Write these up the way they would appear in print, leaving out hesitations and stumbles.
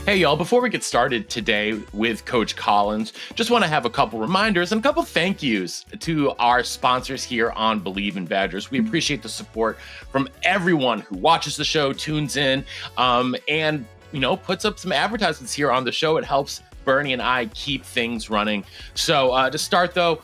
Hey, y'all, before we get started today with Coach Collins, just want to have a couple reminders and a couple thank yous to our sponsors here on Believe in Badgers. We appreciate the support from everyone who watches the show, tunes in, and puts up some advertisements here on the show. It helps Bernie and I keep things running. So to start, though,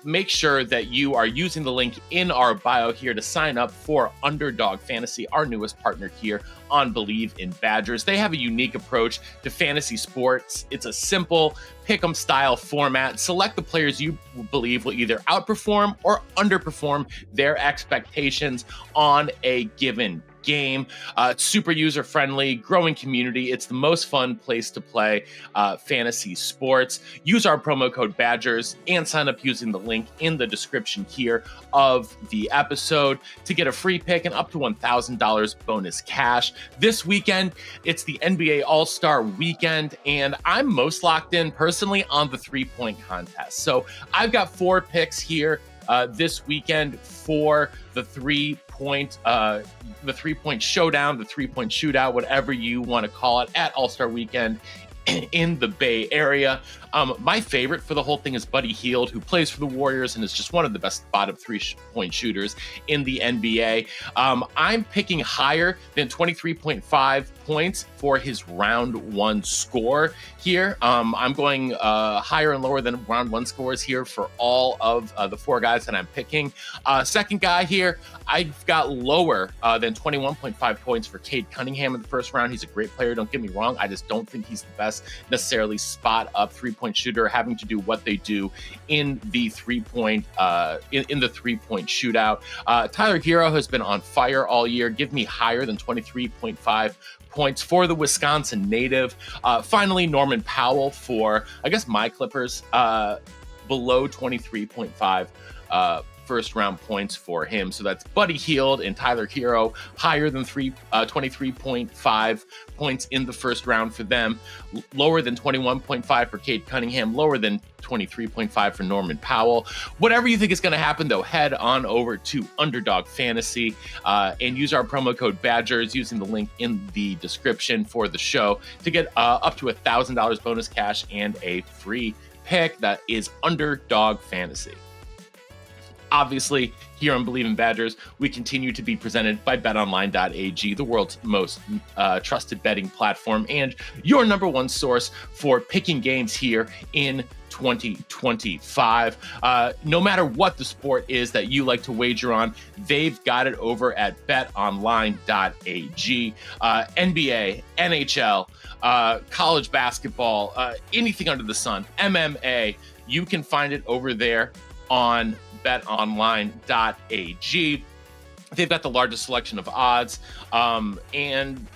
make sure that you are using the link in our bio here to sign up for Underdog Fantasy, our newest partner here on Believe in Badgers. They have a unique approach to fantasy sports. It's a simple pick'em style format. Select the players you believe will either outperform or underperform their expectations on a given game. It's super user-friendly, growing community. It's the most fun place to play fantasy sports. Use our promo code Badgers and sign up using the link in the description here of the episode to get a free pick and up to $1,000 bonus cash. This weekend, it's the NBA All-Star Weekend, and I'm most locked in personally on the three-point contest. So I've got 4 picks here this weekend for the three-point showdown, the three-point shootout, whatever you want to call it, at All-Star Weekend in the Bay Area. My favorite for the whole thing is Buddy Hield, who plays for the Warriors and is just one of the best bottom three-point shooters in the NBA. I'm picking higher than 23.5 points for his round 1 score here. I'm going higher and lower than round 1 scores here for all of the 4 guys that I'm picking. Second guy here, I've got lower than 21.5 points for Cade Cunningham in the first round. He's a great player, don't get me wrong. I just don't think he's the best necessarily spot up three-point shooter, having to do what they do in the three-point in the three-point shootout. Tyler Hero has been on fire all year. Give me higher than 23.5 points for the Wisconsin native. Finally, Norman Powell for, I guess, my Clippers, below 23.5 first round points for him. So that's Buddy Hield and Tyler Hero, higher than 23.5 points in the first round for them, lower than 21.5 for Cade Cunningham, lower than 23.5 for Norman Powell. Whatever you think is going to happen, though, head on over to Underdog Fantasy and use our promo code Badgers using the link in the description for the show to get up to $1,000 bonus cash and a free pick. That is Underdog Fantasy. Obviously, here on Believe in Badgers, we continue to be presented by betonline.ag, the world's most trusted betting platform and your number one source for picking games here in 2025. No matter what the sport is that you like to wager on, they've got it over at betonline.ag. NBA, NHL, college basketball, anything under the sun, MMA, you can find it over there on betonline.ag. They've got the largest selection of odds, and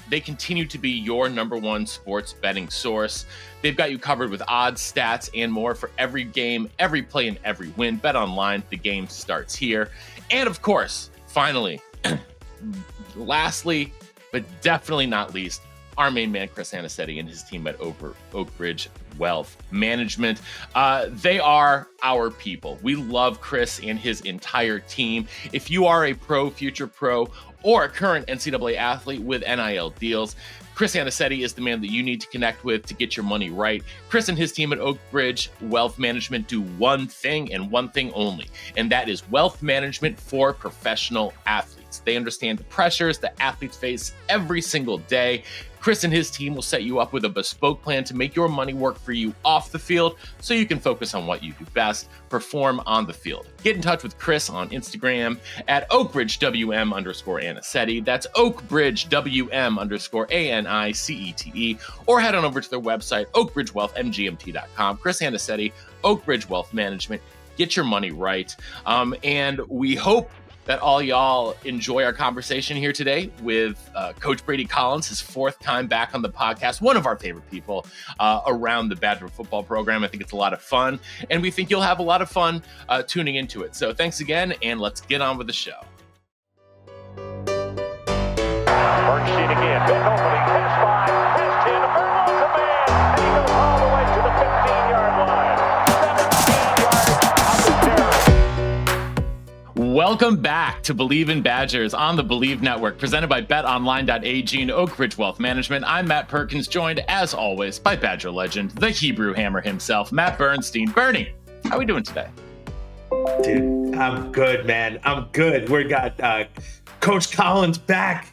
they continue to be your number one sports betting source. They've got you covered with odds, stats, and more for every game, every play, and every win. BetOnline, the game starts here. And of course, finally, lastly, but definitely not least, our main man, Chris Anicetti, and his team at Oak Ridge Wealth Management. They are our people. We love Chris and his entire team. If you are a pro, future pro, or a current NCAA athlete with NIL deals, Chris Anicetti is the man that you need to connect with to get your money right. Chris and his team at Oak Ridge Wealth Management do one thing and one thing only, and that is wealth management for professional athletes. They understand the pressures that athletes face every single day. Chris and his team will set you up with a bespoke plan to make your money work for you off the field so you can focus on what you do best, perform on the field. Get in touch with Chris on Instagram at OakBridgeWM_Anicetti. That's OakBridgeWM_ANICETE, or head on over to their website, oakbridgewealthmgmt.com. Chris Anicetti, Oak Ridge Wealth Management. Get your money right. And we hope that all y'all enjoy our conversation here today with Coach Brady Collins, his 4th time back on the podcast, one of our favorite people around the Badger football program. I think it's a lot of fun, and we think you'll have a lot of fun tuning into it. So thanks again, and let's get on with the show. First sheet again, big opening, pass 5, pass 10, Vermont's a man, and he goes all the way to the 15-yard line. 17 yards of the carry. Welcome back to Believe in Badgers on the Believe Network, presented by betonline.ag and Oak Ridge Wealth Management. I'm Matt Perkins, joined as always by Badger legend, the Hebrew Hammer himself, Matt Bernstein. Bernie, how are we doing today? Dude, I'm good, man. I'm good. We got Coach Collins back.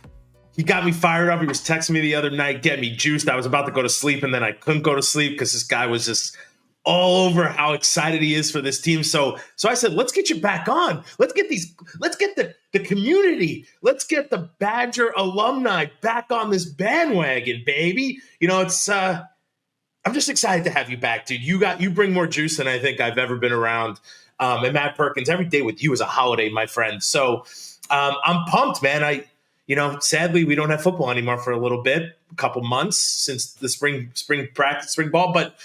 He got me fired up. He was texting me the other night, getting me juiced. I was about to go to sleep, and then I couldn't go to sleep because this guy was just all over how excited he is for this team. So I said, let's get you back on. Let's get the community. Let's get the Badger alumni back on this bandwagon, baby. You know, it's I'm just excited to have you back, dude. You bring more juice than I think I've ever been around. And Matt Perkins, every day with you is a holiday, my friend. So I'm pumped, man. Sadly, we don't have football anymore for a little bit, a couple months since the spring practice, spring ball. But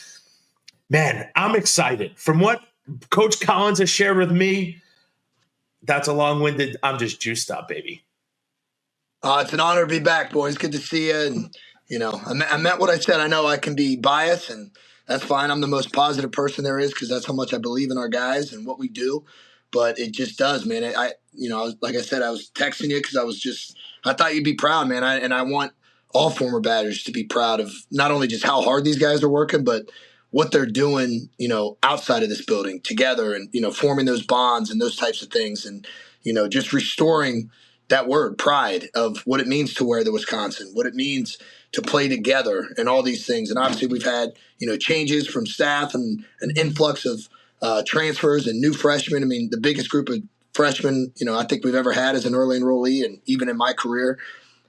man, I'm excited. From what Coach Collins has shared with me, that's a long-winded, I'm just juiced up, baby. It's an honor to be back, boys. Good to see you. And, I meant what I said. I know I can be biased, and that's fine. I'm the most positive person there is because that's how much I believe in our guys and what we do. But it just does, man. Like I said, I was texting you because I thought you'd be proud, man. I want all former Badgers to be proud of not only just how hard these guys are working, but what they're doing, outside of this building together and, forming those bonds and those types of things and, just restoring that word pride of what it means to wear the Wisconsin, what it means to play together and all these things. And obviously we've had, changes from staff and an influx of transfers and new freshmen. I mean, the biggest group of freshmen, I think we've ever had as an early enrollee and even in my career.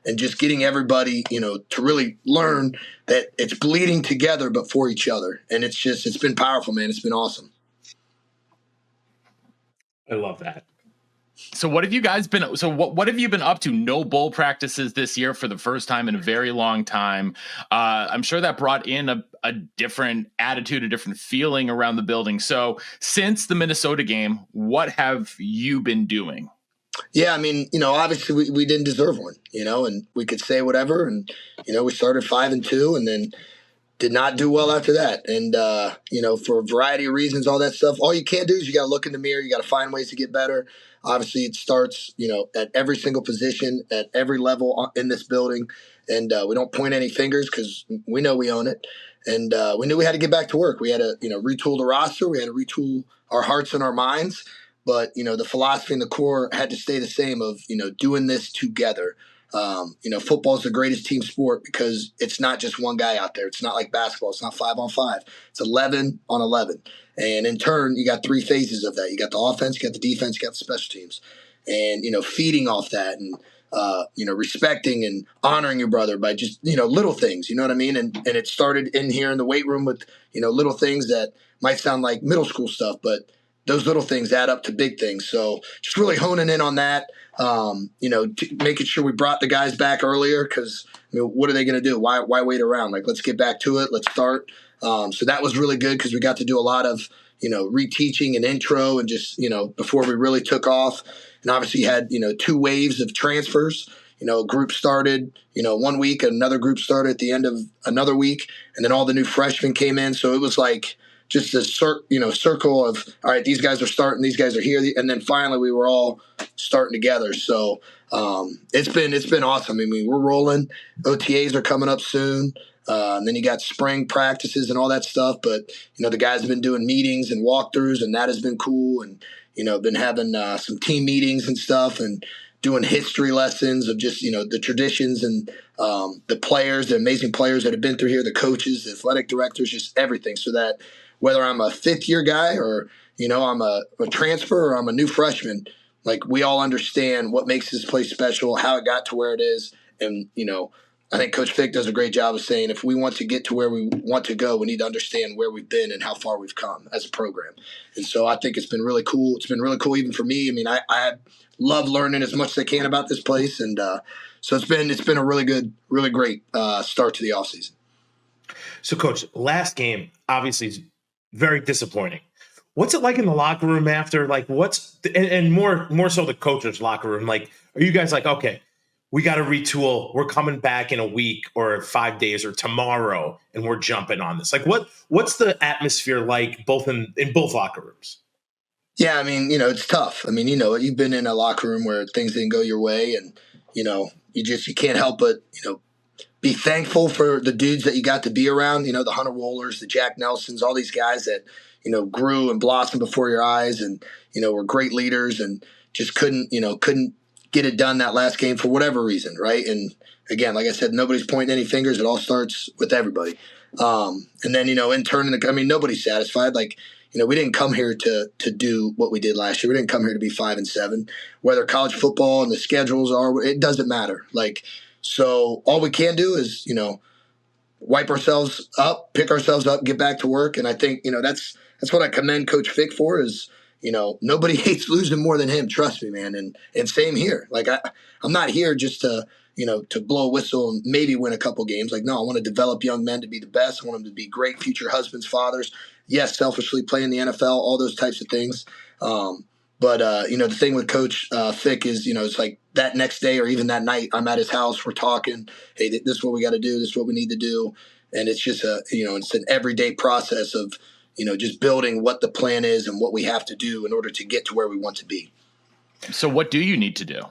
And just getting everybody, to really learn that it's bleeding together, but for each other. And it's been powerful, man. It's been awesome. I love that. So what have you guys been? So what have you been up to? No bowl practices this year for the first time in a very long time. I'm sure that brought in a different attitude, a different feeling around the building. So since the Minnesota game, what have you been doing? Yeah, I mean, obviously we didn't deserve one, and we could say whatever. And, we started 5-2 and then did not do well after that. And, for a variety of reasons, all that stuff, all you can do is you got to look in the mirror. You got to find ways to get better. Obviously, it starts, at every single position, at every level in this building. And we don't point any fingers because we know we own it. And we knew we had to get back to work. We had to, retool the roster. We had to retool our hearts and our minds. But, the philosophy and the core had to stay the same of, doing this together. Football is the greatest team sport because it's not just one guy out there. It's not like basketball. It's not 5-on-5. It's 11-on-11. And in turn, you got three phases of that. You got the offense, you got the defense, you got the special teams. And, feeding off that and, respecting and honoring your brother by just, little things, you know what I mean? And it started in here in the weight room with, little things that might sound like middle school stuff, but those little things add up to big things. So just really honing in on that, making sure we brought the guys back earlier because, what are they going to do? Why wait around? Like, let's get back to it. Let's start. So that was really good because we got to do a lot of, reteaching and intro and just, before we really took off. And obviously you had, 2 waves of transfers. A group started, 1 week, another group started at the end of another week, and then all the new freshmen came in. So it was like just a circle of, all right, these guys are starting, these guys are here. And then finally we were all starting together. So it's been awesome. I mean, we're rolling. OTAs are coming up soon. And then you got spring practices and all that stuff. But, the guys have been doing meetings and walkthroughs, and that has been cool. And, been having some team meetings and stuff and doing history lessons of just, the traditions and the players, the amazing players that have been through here, the coaches, the athletic directors, just everything. So that whether I'm a fifth-year guy or, I'm a transfer or I'm a new freshman, like we all understand what makes this place special, how it got to where it is. And, I think Coach Fick does a great job of saying if we want to get to where we want to go, we need to understand where we've been and how far we've come as a program. And so I think it's been really cool. It's been really cool even for me. I mean, I love learning as much as I can about this place. And so it's been a really good, really great start to the offseason. So, Coach, last game obviously is very disappointing. What's it like in the locker room after? Like, and more so the coach's locker room? Like, are you guys like, okay, we got to retool. We're coming back in a week or 5 days or tomorrow, and we're jumping on this. Like, what's the atmosphere like both in both locker rooms? Yeah, I mean, it's tough. I mean, you've been in a locker room where things didn't go your way, and you can't help but be thankful for the dudes that you got to be around. The Hunter Wohlers, the Jack Nelsons, all these guys that grew and blossomed before your eyes, and were great leaders, and just couldn't get it done that last game for whatever reason, right? And again, like I said, nobody's pointing any fingers. It all starts with everybody. And then in turn, I mean, nobody's satisfied. Like we didn't come here to do what we did last year. We didn't come here to be 5-7. Whether college football and the schedules are, it doesn't matter. Like, so all we can do is, wipe ourselves up, pick ourselves up, get back to work. And I think, that's what I commend Coach Fick for is, nobody hates losing more than him. Trust me, man. And same here. Like I'm not here just to blow a whistle and maybe win a couple games. Like, no, I want to develop young men to be the best. I want them to be great future husbands, fathers. Yes, selfishly play in the NFL, all those types of things. But the thing with Coach Fick is, it's like that next day or even that night, I'm at his house, we're talking, hey, this is what we got to do, this is what we need to do. And it's just it's an everyday process of, just building what the plan is and what we have to do in order to get to where we want to be. So what do you need to do?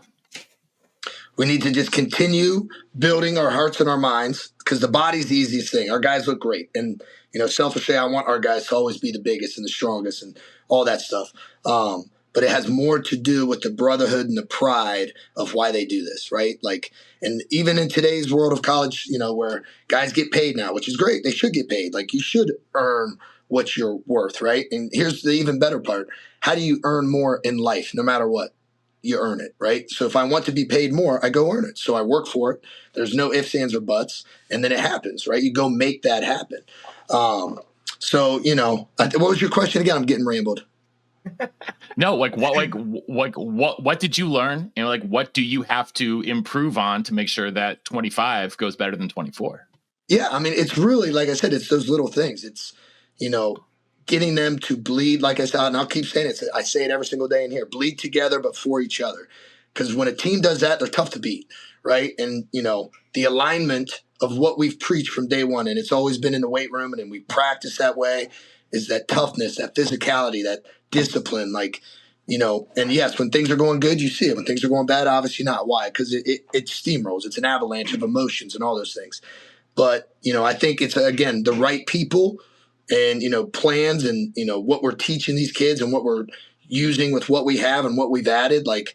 We need to just continue building our hearts and our minds, because the body's the easiest thing. Our guys look great. And, selfishly, I want our guys to always be the biggest and the strongest and all that stuff. But it has more to do with the brotherhood and the pride of why they do this, right? Like, and even in today's world of college, where guys get paid now, which is great. They should get paid. Like, you should earn what you're worth, right? And here's the even better part. How do you earn more in life, no matter what? You earn it, right? So if I want to be paid more, I go earn it. So I work for it. There's no ifs, ands, or buts. And then it happens, right? You go make that happen. So, what was your question again? I'm getting rambled. No, what did you learn? And what do you have to improve on to make sure that 25 goes better than 24? Yeah. I mean, it's really, like I said, it's those little things. It's, getting them to bleed, like I said, and I'll keep saying it. I say it every single day in here, bleed together, but for each other. Because when a team does that, they're tough to beat, right? And, the alignment of what we've preached from day one, and it's always been in the weight room and we practice that way, is that toughness, that physicality, that discipline. Like, and yes, when things are going good, you see it. When things are going bad, obviously not. Why? Because it steamrolls. It's an avalanche of emotions and all those things. But, I think it's, again, the right people and, plans and, what we're teaching these kids and what we're using with what we have and what we've added, like,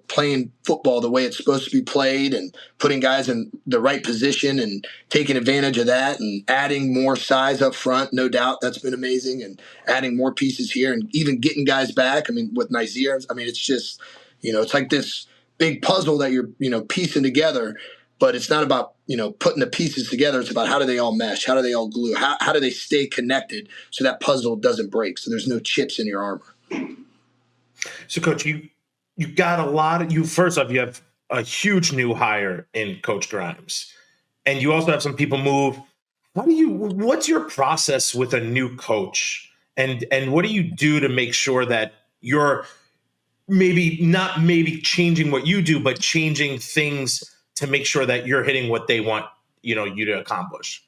playing football the way it's supposed to be played and putting guys in the right position and taking advantage of that and adding more size up front. No doubt that's been amazing, and adding more pieces here and even getting guys back. I mean, with Nazir, I mean, it's just, it's like this big puzzle that you're, piecing together. But it's not about, putting the pieces together. It's about how do they all mesh? How do they all glue? How do they stay connected so that puzzle doesn't break, so there's no chips in your armor? So, Coach, you got a lot of first off, you have a huge new hire in Coach Grimes. And you also have some people move. What's your process with a new coach? And what do you do to make sure that you're not changing what you do, but changing things to make sure that you're hitting what they want, you to accomplish?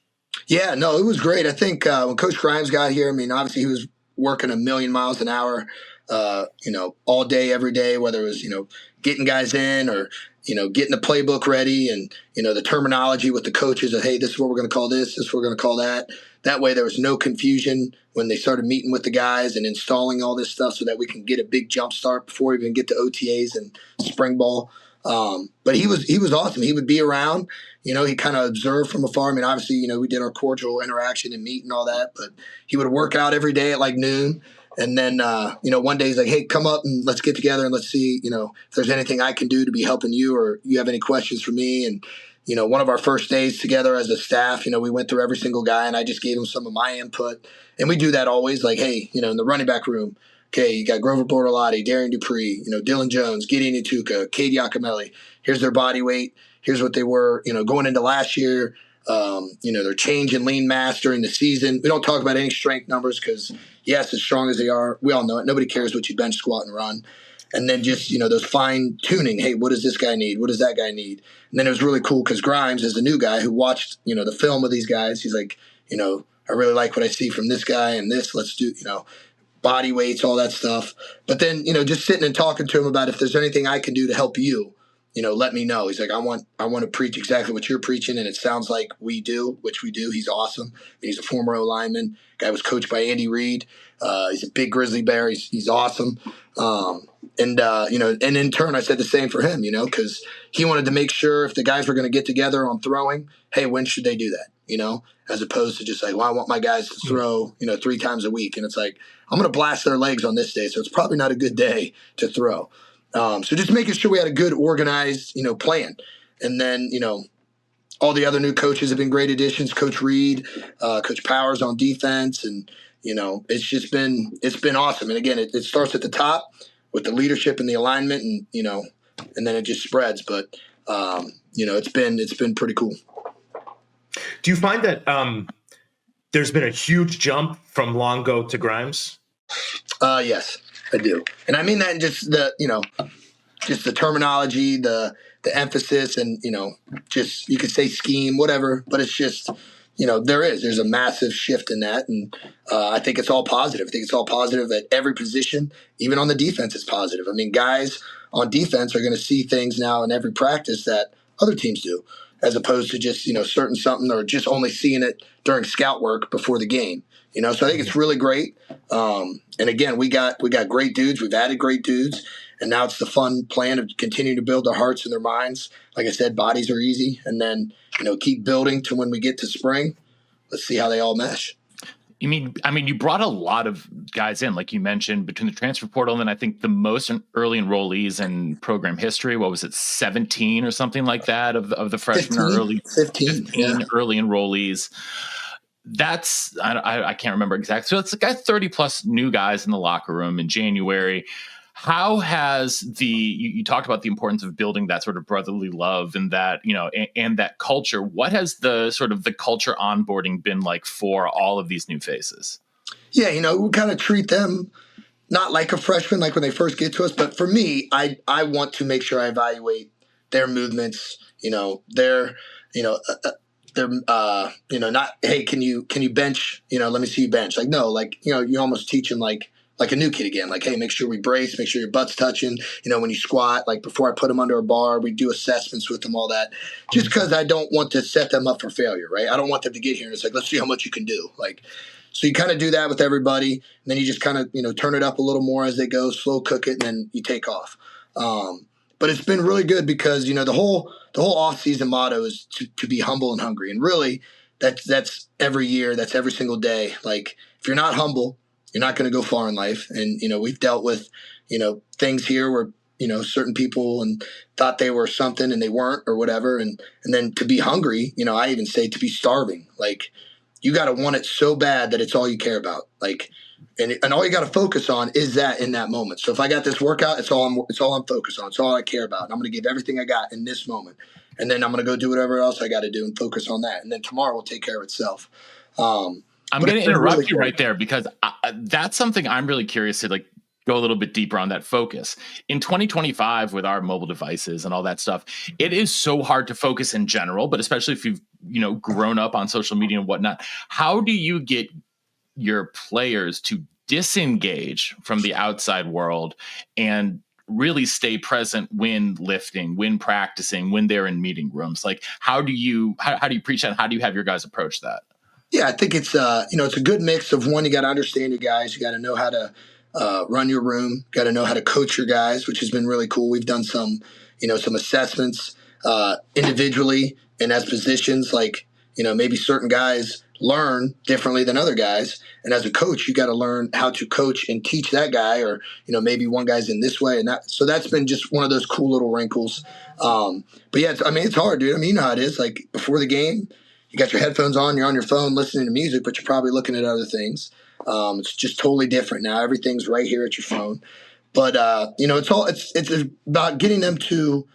Yeah, no, it was great. I think when Coach Grimes got here, I mean, obviously he was working a million miles an hour, all day, every day, whether it was, getting guys in or, getting the playbook ready and, the terminology with the coaches of, hey, this is what we're going to call this is what we're going to call that. That way there was no confusion when they started meeting with the guys and installing all this stuff so that we can get a big jump start before we even get to OTAs and spring ball. But he was awesome. He would be around, he kind of observed from afar. I mean, obviously, we did our cordial interaction and meet and all that, but he would work out every day at like noon. And then, one day he's like, hey, come up and let's get together and let's see, if there's anything I can do to be helping you or you have any questions for me. And, one of our first days together as a staff, we went through every single guy and I just gave him some of my input. And we do that always, like, hey, in the running back room, okay, you got Grover Bortolotti, Darian Dupree, Dylan Jones, Gideon Ituka, Cade Yakimelli. Here's their body weight. Here's what they were, going into last year. Their change in lean mass during the season. We don't talk about any strength numbers because, yes, as strong as they are, we all know it. Nobody cares what you bench, squat, and run. And then just, those fine tuning. Hey, what does this guy need? What does that guy need? And then it was really cool because Grimes is the new guy who watched, the film of these guys. He's like, I really like what I see from this guy and this. Let's do, body weights, all that stuff. But then, just sitting and talking to him about if there's anything I can do to help you, let me know. He's like, I want to preach exactly what you're preaching, and it sounds like we do, which we do. He's awesome. He's a former O lineman. Guy was coached by Andy Reid. He's a big grizzly bear. He's awesome. And in turn, I said the same for him, because he wanted to make sure if the guys were going to get together on throwing, hey, when should they do that? As opposed to just like, well, I want my guys to throw, 3 times a week. And it's like, I'm going to blast their legs on this day. So it's probably not a good day to throw. So just making sure we had a good organized, plan. And then, all the other new coaches have been great additions. Coach Reed, Coach Powers on defense. And, it's been awesome. And again, it starts at the top with the leadership and the alignment and then it just spreads. But, it's been pretty cool. Do you find that there's been a huge jump from Longo to Grimes? Yes, I do. And I mean that in just the terminology, the emphasis, and, just you could say scheme, whatever, but it's just, there's a massive shift in that. And I think it's all positive. I think it's all positive at every position, even on the defense, it's positive. I mean, guys on defense are going to see things now in every practice that other teams do, as opposed to just, certain something or just only seeing it during scout work before the game. So I think it's really great. And again, we got great dudes. We've added great dudes. And now it's the fun plan of continuing to build their hearts and their minds. Like I said, bodies are easy. And then, keep building to when we get to spring. Let's see how they all mesh. You brought a lot of guys in, like you mentioned, between the transfer portal and then I think the most early enrollees in program history. What was it, 17 or something like that of the freshmen 15, or early 15 early enrollees? That's I can't remember exactly. So it's like 30 plus new guys in the locker room in January. How has you talked about the importance of building that sort of brotherly love and that, and that culture. What has the sort of the culture onboarding been like for all of these new faces? Yeah, we kind of treat them not like a freshman, like when they first get to us. But for me, I want to make sure I evaluate their movements, their not, hey, can you bench, let me see you bench. Like, no, like, you almost teach them like a new kid again, like, hey, make sure we brace, make sure your butt's touching, when you squat, like before I put them under a bar, we do assessments with them, all that, just because I don't want to set them up for failure, right? I don't want them to get here and it's like, let's see how much you can do. Like, so you kind of do that with everybody. And then you just kind of, turn it up a little more as they go, slow cook it, and then you take off. But it's been really good because, the whole offseason motto is to be humble and hungry. And really that's every year, that's every single day. Like, if you're not humble, you're not going to go far in life. And, we've dealt with, things here where, certain people and thought they were something and they weren't or whatever. And then to be hungry, I even say to be starving. Like, you got to want it so bad that it's all you care about. Like, and all you got to focus on is that in that moment. So if I got this workout, it's all I'm focused on. It's all I care about. And I'm going to give everything I got in this moment. And then I'm going to go do whatever else I got to do and focus on that. And then tomorrow will take care of itself. I'm going to interrupt you right there because that's something I'm really curious to go a little bit deeper on that focus. In 2025 with our mobile devices and all that stuff, it is so hard to focus in general, but especially if you've, grown up on social media and whatnot. How do you get your players to disengage from the outside world and really stay present when lifting, when practicing, when they're in meeting rooms? Like, how do you preach that? How do you have your guys approach that? Yeah, I think it's it's a good mix of one. You got to understand your guys. You got to know how to run your room. Got to know how to coach your guys, which has been really cool. We've done some assessments individually and as positions. Like, maybe certain guys learn differently than other guys, and as a coach, you got to learn how to coach and teach that guy. Or maybe one guy's in this way, and that. So that's been just one of those cool little wrinkles. But yeah, it's hard, dude. I mean, you know how it is. Like, before the game, you got your headphones on, you're on your phone listening to music, but you're probably looking at other things. It's just totally different now. Everything's right here at your phone. But it's about getting them to,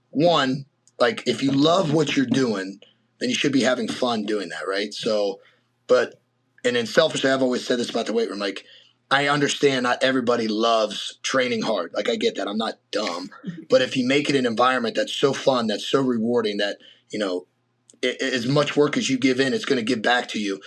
one, like, if you love what you're doing, then you should be having fun doing that, right? So, and then selfishly, I've always said this about the weight room. Like, I understand not everybody loves training hard. Like, I get that. I'm not dumb. But if you make it an environment that's so fun, that's so rewarding, that, as much work as you give in, it's going to give back to you.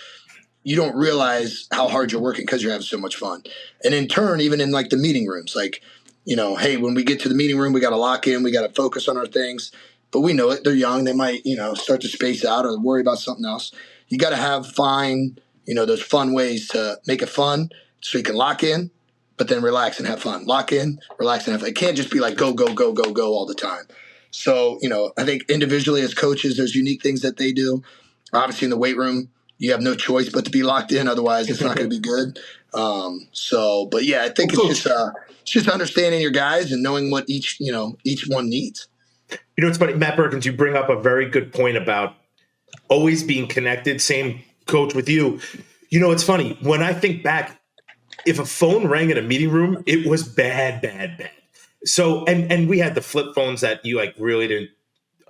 you don't realize how hard you're working because you're having so much fun. And in turn, even in like the meeting rooms, like, hey, when we get to the meeting room, we got to lock in, we got to focus on our things. But we know it. They're young. They might, start to space out or worry about something else. You got to find those fun ways to make it fun so you can lock in, but then relax and have fun. Lock in, relax, and have fun. It can't just be like go, go, go, go, go all the time. So, I think individually as coaches, there's unique things that they do. Obviously in the weight room, you have no choice but to be locked in. Otherwise, it's not going to be good. But yeah, I think it's just understanding your guys and knowing what each one needs. It's funny, Matt Perkins, you bring up a very good point about always being connected. Same coach with you. It's funny. When I think back, if a phone rang in a meeting room, it was bad, bad, bad. So, and we had the flip phones that you really didn't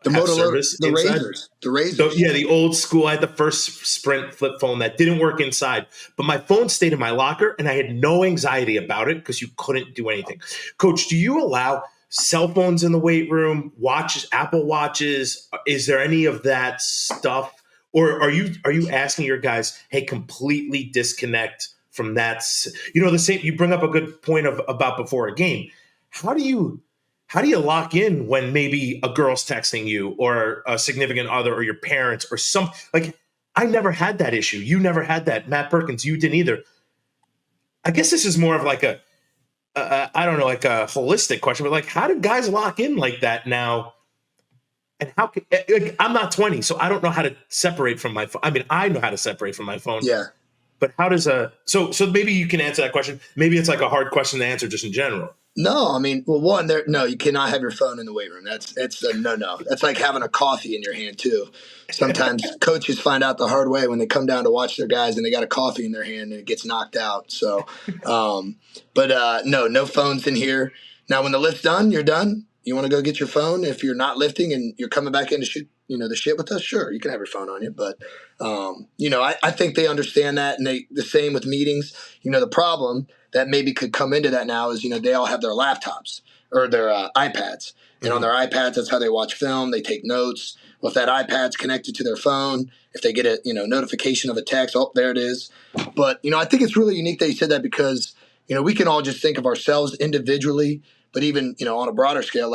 the have Motorola, service the inside. Razors. So, yeah, the old school. I had the first Sprint flip phone that didn't work inside, but my phone stayed in my locker, and I had no anxiety about it because you couldn't do anything. Coach, do you allow cell phones in the weight room, watches, Apple Watches? Is there any of that stuff, or are you asking your guys, hey, completely disconnect from that? The same. You bring up a good point about before a game. How do you lock in when maybe a girl's texting you or a significant other or your parents or some I never had that issue. You never had that. Matt Perkins, you didn't either. I guess this is more of like a holistic question, but how do guys lock in like that now? And how can, I'm not 20, so I don't know how to separate from my phone. I mean, I know how to separate from my phone. Yeah. But how does so maybe you can answer that question. Maybe it's like a hard question to answer just in general. No, I mean, well, you cannot have your phone in the weight room. That's a no. That's like having a coffee in your hand too. Sometimes coaches find out the hard way when they come down to watch their guys and they got a coffee in their hand and it gets knocked out. So, no phones in here. Now, when the lift's done, you're done. You want to go get your phone. If you're not lifting and you're coming back in to shoot, the shit with us, sure, you can have your phone on you. But, I think they understand that. And the same with meetings. The problem that maybe could come into that now is, they all have their laptops or their iPads. And on their iPads, that's how they watch film. They take notes. Well, if that iPad's connected to their phone, if they get a notification of a text, oh, there it is. But, I think it's really unique that you said that because, we can all just think of ourselves individually, but even, on a broader scale,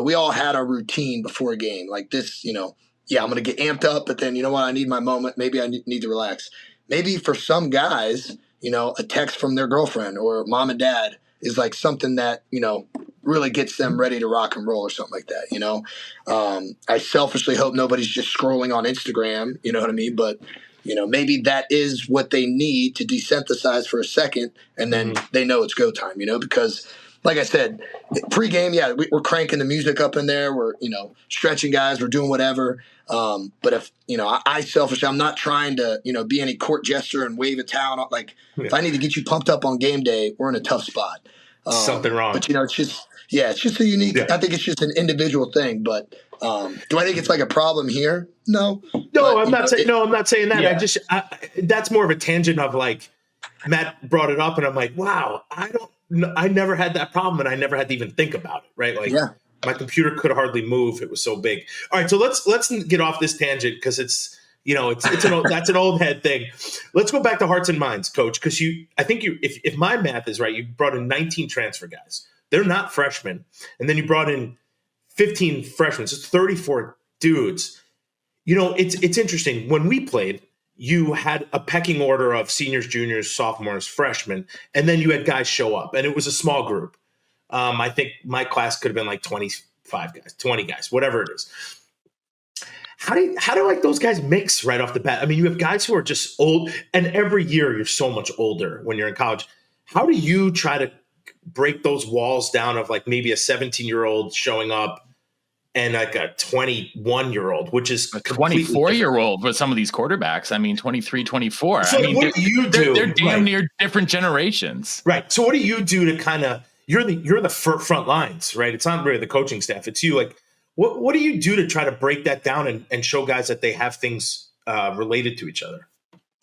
we all had our routine before a game like this, I'm going to get amped up, but then, what, I need my moment. Maybe I need to relax. Maybe for some guys, a text from their girlfriend or mom and dad is like something that, really gets them ready to rock and roll or something like that. I selfishly hope nobody's just scrolling on Instagram, you know what I mean? But, maybe that is what they need to desynthesize for a second and then they know it's go time, because like I said, pregame, yeah, we're cranking the music up in there. We're, stretching guys. We're doing whatever. But if, I selfishly, I'm not trying to, be any court jester and wave a towel. If I need to get you pumped up on game day, we're in a tough spot. Something wrong. But, it's just a unique, I think it's just an individual thing. But do I think it's like a problem here? No. No, I'm not saying that. Yeah. That's more of a tangent of Matt brought it up and I'm like, wow, I never had that problem and I never had to even think about it, right? My computer could hardly move. It was so big. All right, so let's get off this tangent because it's that's an old head thing. Let's go back to hearts and minds, Coach, because I think if my math is right, you brought in 19 transfer guys. They're not freshmen, and then you brought in 15 freshmen. So it's 34 dudes. It's interesting. When we played, you had a pecking order of seniors, juniors, sophomores, freshmen, and then you had guys show up, and it was a small group. I think my class could have been like 25 guys, 20 guys, whatever it is. How do those guys mix right off the bat? I mean, you have guys who are just old, and every year you're so much older when you're in college. How do you try to break those walls down of maybe a 17-year-old showing up and a 21-year-old, which is a 24-year-old with some of these quarterbacks. I mean, 23, 24. So what do you do? They're damn near different generations. Right. So what do you do to kind of you're the front lines, right? It's not really the coaching staff. It's you. What do you do to try to break that down and show guys that they have things related to each other?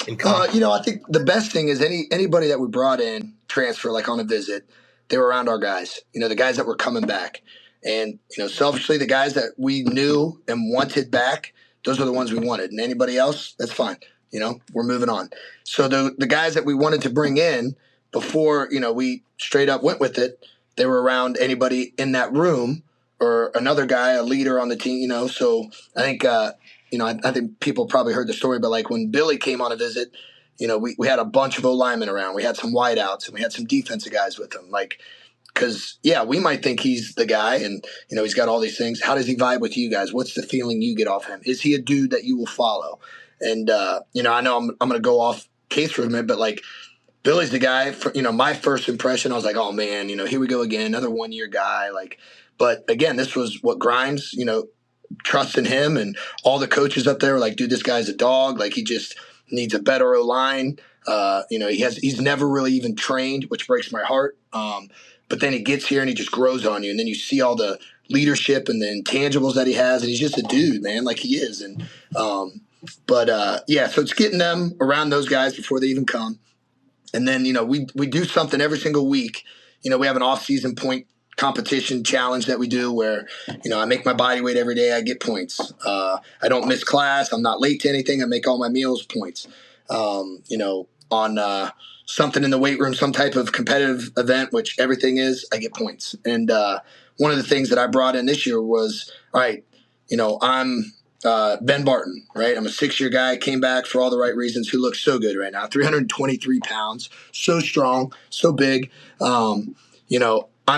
I think the best thing is anybody that we brought in transfer on a visit, they were around our guys. The guys that were coming back. And, selfishly, the guys that we knew and wanted back, those are the ones we wanted. And anybody else, that's fine. we're moving on. So the guys that we wanted to bring in before, we straight up went with it, they were around anybody in that room or another guy, a leader on the team, So I think, I think people probably heard the story, but like when Billy came on a visit, we had a bunch of O-linemen around. We had some wideouts and we had some defensive guys with him. Like, because, we might think he's the guy and, he's got all these things. How does he vibe with you guys? What's the feeling you get off him? Is he a dude that you will follow? And, I know I'm going to go off case for a minute, but like Billy's the guy for, my first impression, I was like, oh man, here we go again, another 1 year guy. Like, but again, this was what Grimes, trust in him and all the coaches up there were like, dude, this guy's a dog. Like he just needs a better O-line. He's never really even trained, which breaks my heart. But then he gets here and he just grows on you. And then you see all the leadership and the intangibles that he has. And he's just a dude, man, like he is. And, so it's getting them around those guys before they even come. And then, we do something every single week. We have an off-season point competition challenge that we do where, I make my body weight every day. I get points. I don't miss class. I'm not late to anything. I make all my meals points. On something in the weight room, some type of competitive event, which everything is, I get points. And one of the things that I brought in this year was, all right, I'm Ben Barton, right? I'm a 6-year guy, came back for all the right reasons, who looks so good right now, 323 pounds, so strong, so big. I'm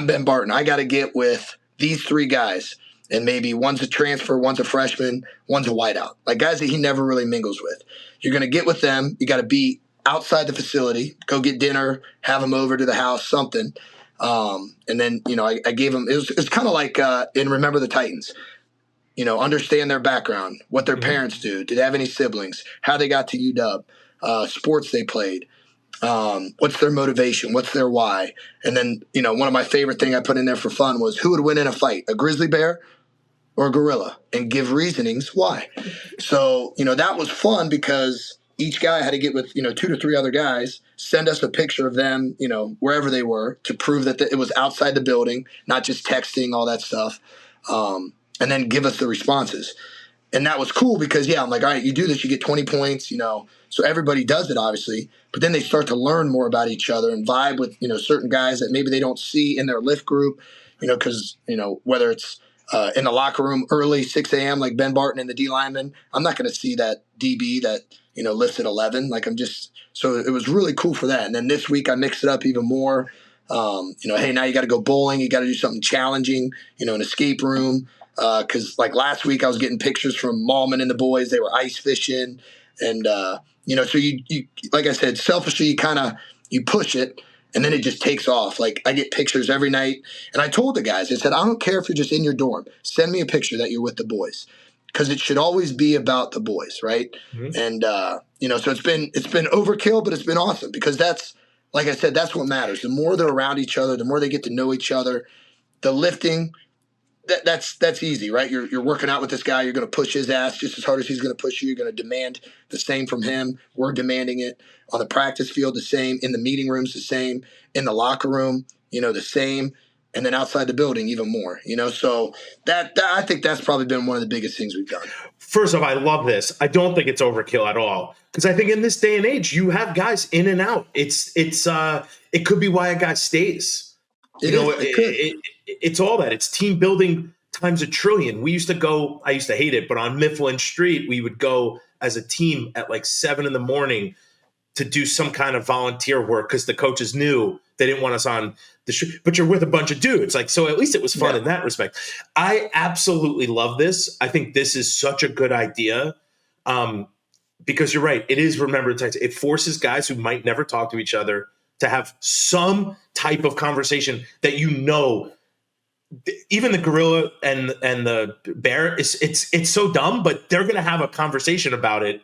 Ben Barton. I got to get with these 3 guys, and maybe one's a transfer, one's a freshman, one's a wideout, like guys that he never really mingles with. You're going to get with them. You got to be outside the facility, go get dinner, have them over to the house, something. And then, I gave them, it's kind of like in Remember the Titans, understand their background, what their parents do, did they have any siblings, how they got to UW, sports they played, what's their motivation, what's their why. And then, one of my favorite thing I put in there for fun was who would win in a fight, a grizzly bear or a gorilla, and give reasonings why. So, that was fun because each guy had to get with, 2 to 3 other guys, send us a picture of them, wherever they were to prove that it was outside the building, not just texting, all that stuff. And then give us the responses. And that was cool because, I'm like, all right, you do this, you get 20 points, so everybody does it, obviously. But then they start to learn more about each other and vibe with, certain guys that maybe they don't see in their lift group, because, whether it's in the locker room early, 6 a.m., like Ben Barton and the D lineman, I'm not going to see that DB that, lifts at 11. Like so it was really cool for that. And then this week I mixed it up even more. Hey, now you got to go bowling. You got to do something challenging, an escape room. Because like last week I was getting pictures from Malman and the boys. They were ice fishing. And, so you like I said, selfishly, you push it and then it just takes off. Like I get pictures every night. And I told the guys, I said, I don't care if you're just in your dorm. Send me a picture that you're with the boys. Because it should always be about the boys, right? Mm-hmm. And, so it's been overkill, but it's been awesome because that's, like I said, that's what matters. The more they're around each other, the more they get to know each other. The lifting, that's easy, right? You're working out with this guy. You're going to push his ass just as hard as he's going to push you. You're going to demand the same from him. We're demanding it on the practice field, the same in the meeting rooms, the same in the locker room, the same, and then outside the building even more. So that I think that's probably been one of the biggest things we've done. First off, I love this. I don't think it's overkill at all because I think in this day and age, you have guys in and out. It could be why a guy stays. It's all that. It's team building times a trillion. I used to hate it, but on Mifflin Street, we would go as a team at like 7 a.m. to do some kind of volunteer work because the coaches knew they didn't want us on the street. But you're with a bunch of dudes. So at least it was fun in that respect. I absolutely love this. I think this is such a good idea because you're right. It is Remember the Titans. It forces guys who might never talk to each other to have some type of conversation that even the gorilla and the bear it's so dumb, but they're gonna have a conversation about it,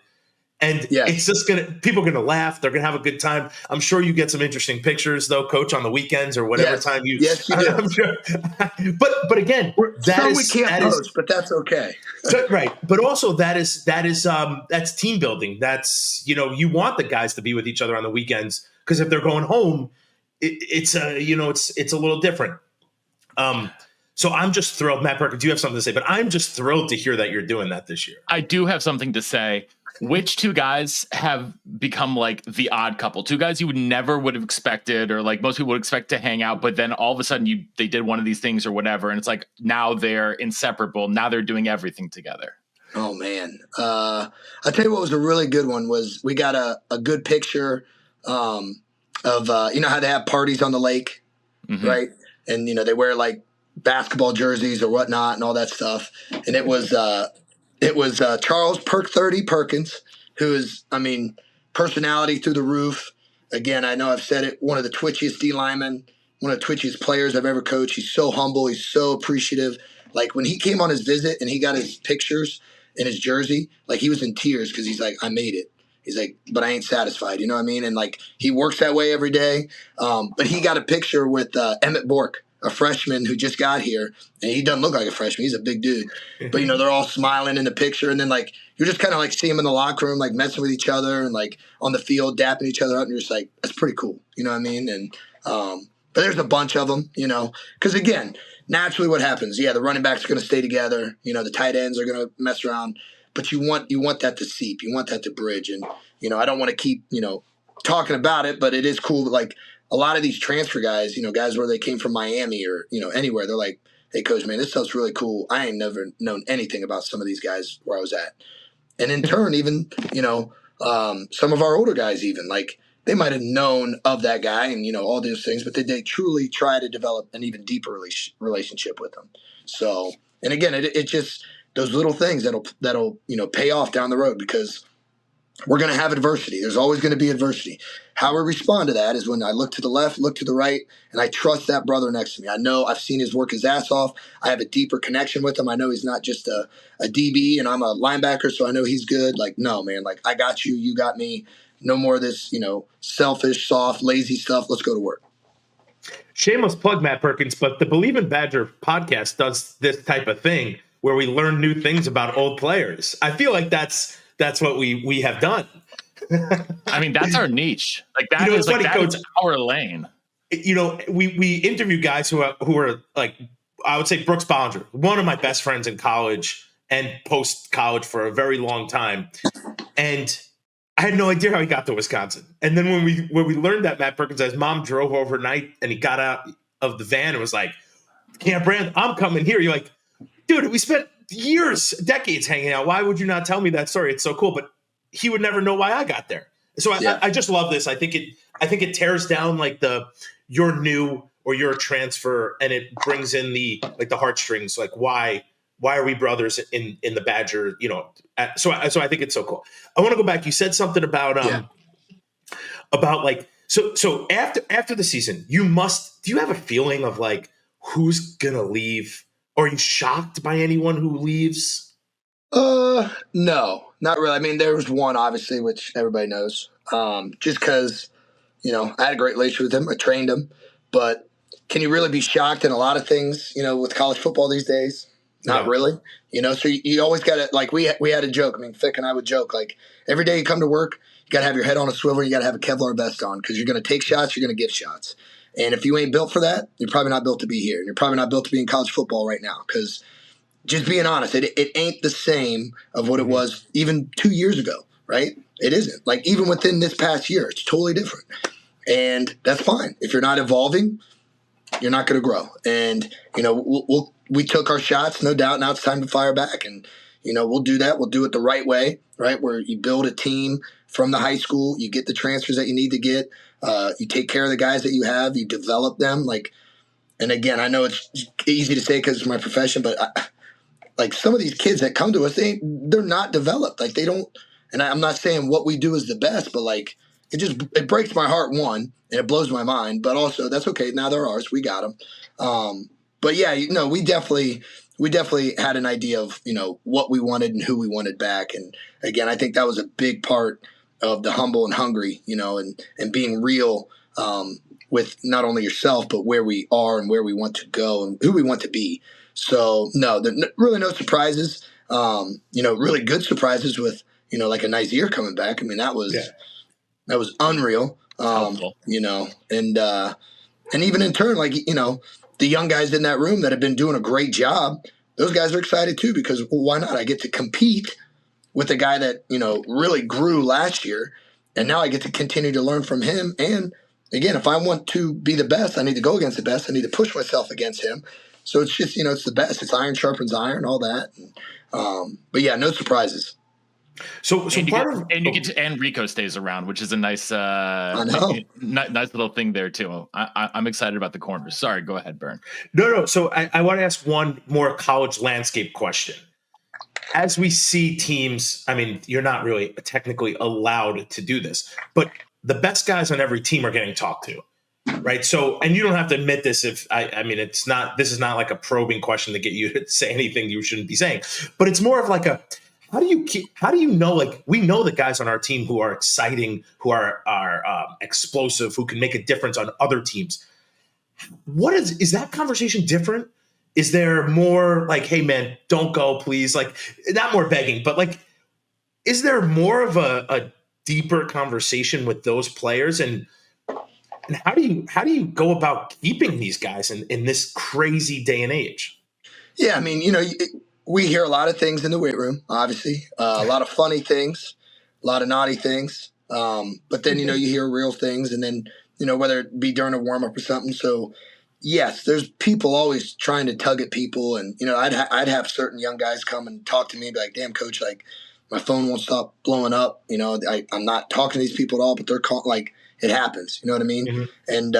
and it's just people are gonna laugh. They're gonna have a good time. I'm sure you get some interesting pictures though, Coach, on the weekends or whatever time you. Yes, you do. I'm sure. But again, we can't post, but that's okay. Right, but also that's team building. That's you want the guys to be with each other on the weekends. Because if they're going home, it's a little different. So I'm just thrilled. Matt Perkins, do you have something to say? But I'm just thrilled to hear that you're doing that this year. I do have something to say. Which two guys have become like the odd couple? Two guys you would have expected, or like most people would expect to hang out, but then all of a sudden they did one of these things or whatever, and it's like now they're inseparable. Now they're doing everything together. Oh man, I'll tell you what was a really good one was we got a good picture of you know how they have parties on the lake, right? And they wear like basketball jerseys or whatnot and all that stuff. And it was Charles Perk 30 Perkins, who is, I mean, personality through the roof. Again, I know I've said it, one of the twitchiest D linemen, one of the twitchiest players I've ever coached. He's so humble. He's so appreciative. Like when he came on his visit and he got his pictures in his jersey, like he was in tears because he's like, I made it. He's like, but I ain't satisfied. You know what I mean? And like he works that way every day. But he got a picture with Emmett Bork, a freshman who just got here, and he doesn't look like a freshman. He's a big dude. But, they're all smiling in the picture. And then, like, you're just kind of, like, see them in the locker room, like, messing with each other and, like, on the field, dapping each other up. And you're just like, that's pretty cool. You know what I mean? And but there's a bunch of them, because, again, naturally what happens, the running backs are going to stay together. The tight ends are going to mess around. But you want that to seep. You want that to bridge. And, I don't want to keep, talking about it, but it is cool. But, like, a lot of these transfer guys, guys where they came from Miami or, anywhere, they're like, hey, coach, man, this stuff's really cool. I ain't never known anything about some of these guys where I was at. And in turn, even, some of our older guys even, like, they might have known of that guy and, all these things, but they truly try to develop an even deeper relationship with them. So, and again, it just those little things that'll pay off down the road because we're going to have adversity. There's always going to be adversity. How we respond to that is when I look to the left, look to the right, and I trust that brother next to me. I know I've seen his work his ass off. I have a deeper connection with him. I know he's not just a DB and I'm a linebacker, so I know he's good. Like, no, man, like I got you, you got me. No more of this, selfish, soft, lazy stuff. Let's go to work. Shameless plug, Matt Perkins, but the Believe in Badger podcast does this type of thing where we learn new things about old players. I feel like that's what we have done. I mean, that's our niche. Like that is like that is our lane. We interview guys who are like, I would say Brooks Bollinger, one of my best friends in college and post college for a very long time, and I had no idea how he got to Wisconsin. And then when we learned that Matt Perkins, his mom drove overnight and he got out of the van and was like, "Camp Brand, I'm coming here." You're like, dude, we spent years, decades hanging out. Why would you not tell me that story? It's so cool. But he would never know why I got there. So I just love this. I think it tears down like you're new or you're a transfer, and it brings in the heartstrings. Like why are we brothers in the Badger? So I think it's so cool. I want to go back. You said something about like so after the season, do you have a feeling of like who's gonna leave? Or are you shocked by anyone who leaves? No, not really. I mean, there was one, obviously, which everybody knows. Just because, I had a great relationship with him. I trained him. But can you really be shocked in a lot of things, with college football these days? Not really. So you always got to, like, we had a joke. I mean, Fick and I would joke, like, every day you come to work, you got to have your head on a swivel. You got to have a Kevlar vest on because you're going to take shots. You're going to give shots. And if you ain't built for that, you're probably not built to be here. You're probably not built to be in college football right now because just being honest, it ain't the same of what it was even 2 years ago, right? It isn't. Like even within this past year, it's totally different. And that's fine. If you're not evolving, you're not going to grow. And, we took our shots, no doubt. Now it's time to fire back. And, we'll do that. We'll do it the right way, right? Where you build a team from the high school, you get the transfers that you need to get. You take care of the guys that you have, you develop them. And again, I know it's easy to say because it's my profession, but some of these kids that come to us, they're not developed. Like they don't, and I'm not saying what we do is the best, but it breaks my heart, one, and it blows my mind, but also that's okay. Now they're ours. We got them. But yeah, we definitely had an idea of, what we wanted and who we wanted back. And again, I think that was a big part of the humble and hungry, and being real with not only yourself, but where we are and where we want to go and who we want to be. So no, really no surprises. Really good surprises with, like a Nazir coming back. I mean, that was unreal. And even in turn, the young guys in that room that have been doing a great job, those guys are excited too, because why not? I get to compete with a guy that, really grew last year. And now I get to continue to learn from him. And again, if I want to be the best, I need to go against the best. I need to push myself against him. So it's just, it's the best. It's iron sharpens iron, all that. But yeah, no surprises. So and part you get to, and Rico stays around, which is a nice, nice little thing there too. I'm excited about the corners. Sorry, go ahead, Bern. No. So I want to ask one more college landscape question. As we see teams, I mean, you're not really technically allowed to do this, but the best guys on every team are getting talked to, right? So, and you don't have to admit this if this is not like a probing question to get you to say anything you shouldn't be saying, but it's more of like how do you know, like, we know the guys on our team who are exciting, who are explosive, who can make a difference on other teams. What is that conversation different? Is there more like, hey man, don't go, please? Like, not more begging, but like, is there more of a deeper conversation with those players? And how do you go about keeping these guys in this crazy day and age? Yeah, I mean, we hear a lot of things in the weight room, obviously, a lot of funny things, a lot of naughty things. But then, you hear real things, and then, whether it be during a warm up or something. So yes, there's people always trying to tug at people. And, I'd have certain young guys come and talk to me and be like, damn coach, like my phone won't stop blowing up. I'm not talking to these people at all, but they're like, it happens. You know what I mean? Mm-hmm. And,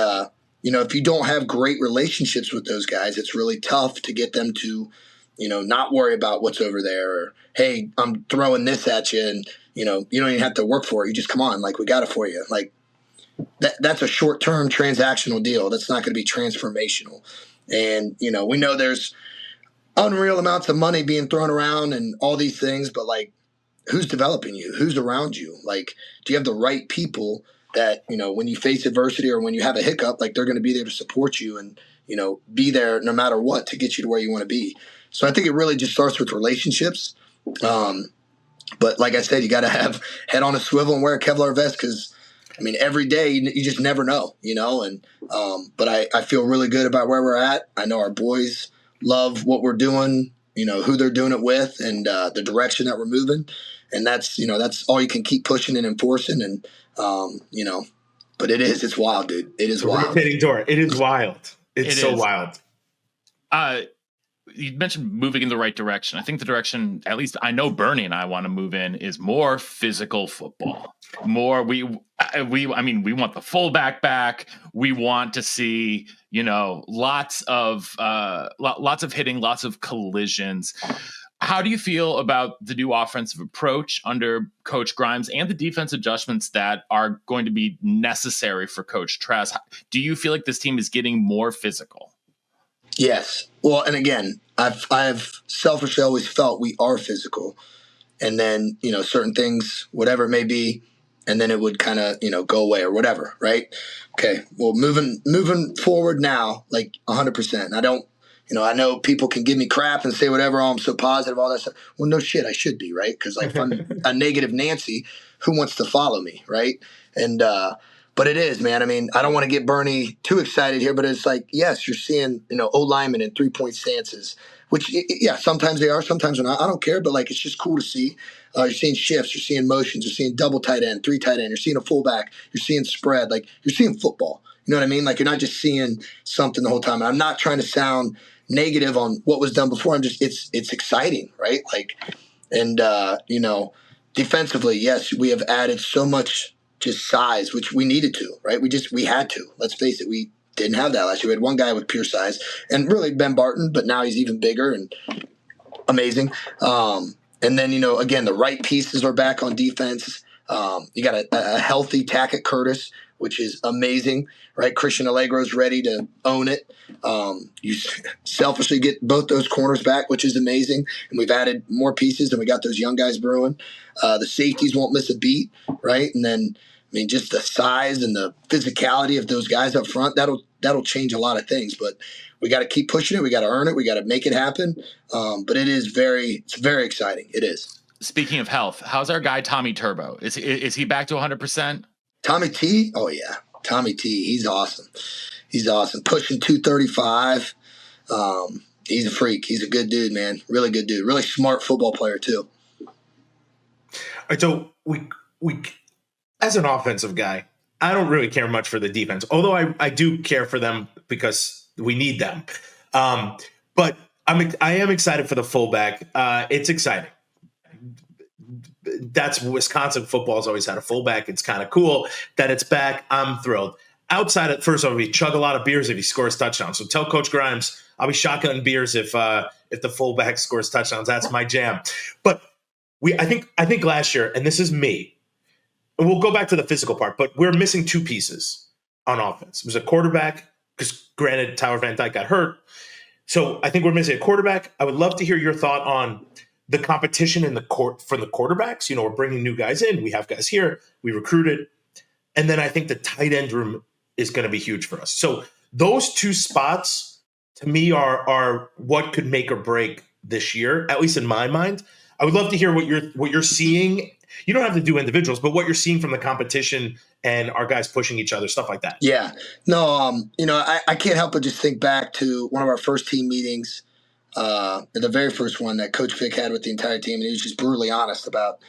if you don't have great relationships with those guys, it's really tough to get them to, not worry about what's over there, or, hey, I'm throwing this at you, and, you don't even have to work for it. You just come on, like, we got it for you. Like, that's a short-term transactional deal. That's not going to be transformational. And, we know there's unreal amounts of money being thrown around and all these things, but, like, who's developing you? Who's around you? Like, do you have the right people that, when you face adversity or when you have a hiccup, like, they're going to be there to support you and, be there no matter what to get you to where you want to be. So I think it really just starts with relationships. But like I said, you got to have head on a swivel and wear a Kevlar vest, because, I mean, every day you just never know, and but I feel really good about where we're at. I know our boys love what we're doing, who they're doing it with, and the direction that we're moving. And that's all you can keep pushing and enforcing. And, but it's wild, dude. It is wild. Rotating door. It is wild. It's so wild. You mentioned moving in the right direction. I think the direction, at least I know Bernie and I want to move in, is more physical football. More, we want the fullback back. We want to see, lots of hitting, lots of collisions. How do you feel about the new offensive approach under Coach Grimes and the defense adjustments that are going to be necessary for Coach Trask? Do you feel like this team is getting more physical? Yes. Well, and again, I've selfishly always felt we are physical, and then, certain things, whatever it may be, and then it would kind of, go away or whatever. Right. Okay. Well, moving forward now, like 100%. I don't, I know people can give me crap and say whatever. Oh, I'm so positive, all that stuff. Well, no shit, I should be, right? Because, like, if I'm a negative Nancy, who wants to follow me, right? And but it is, man. I mean, I don't want to get Bernie too excited here, but it's like, yes, you're seeing, O linemen in 3-point stances, which, yeah, sometimes they are, sometimes they're not. I don't care, but, like, it's just cool to see. You're seeing shifts, you're seeing motions, you're seeing double tight end, 3 tight end, you're seeing a fullback, you're seeing spread, like, you're seeing football. You know what I mean? Like, you're not just seeing something the whole time. And I'm not trying to sound negative on what was done before. I'm just, it's exciting, right? Like, and defensively, yes, we have added so much just size, which we needed to, right? We had to. Let's face it, we didn't have that last year. We had one guy with pure size, and really Ben Barton, but now he's even bigger and amazing. And then, again, the right pieces are back on defense. You got a healthy Tackett Curtis, which is amazing, right? Christian Allegro's ready to own it. You selfishly get both those corners back, which is amazing. And we've added more pieces, and we got those young guys brewing. The safeties won't miss a beat, right? And then, I mean, just the size and the physicality of those guys up front, that'll change a lot of things. But we got to keep pushing it. We got to earn it. We got to make it happen. But it's very exciting. It is. Speaking of health, how's our guy Tommy Turbo? Is he back to 100%? Tommy T? Oh, yeah. Tommy T. He's awesome. Pushing 235. He's a freak. He's a good dude, man. Really good dude. Really smart football player, too. right, so we as an offensive guy, I don't really care much for the defense, although I do care for them because we need them. But I am excited for the fullback. It's exciting. That's Wisconsin football has always had a fullback. It's kind of cool that it's back. I'm thrilled. Outside of first of all, we chug a lot of beers if he scores touchdowns. So tell Coach Grimes I'll be shotgunning beers if the fullback scores touchdowns. That's my jam. But I think last year, and this is me, and we'll go back to the physical part, but we're missing two pieces on offense. It was a quarterback, because granted, Tyler Van Dyke got hurt. So I think we're missing a quarterback. I would love to hear your thought on the competition in the court for the quarterbacks. You know, we're bringing new guys in. We have guys here. We recruited. And then I think the tight end room is going to be huge for us. So those two spots, to me, are what could make or break this year, at least in my mind. I would love to hear what you're seeing. You don't have to do individuals, but what you're seeing from the competition and our guys pushing each other, stuff like that. Yeah. No, I can't help but just think back to one of our first team meetings, the very first one that Coach Vic had with the entire team. And he was just brutally honest about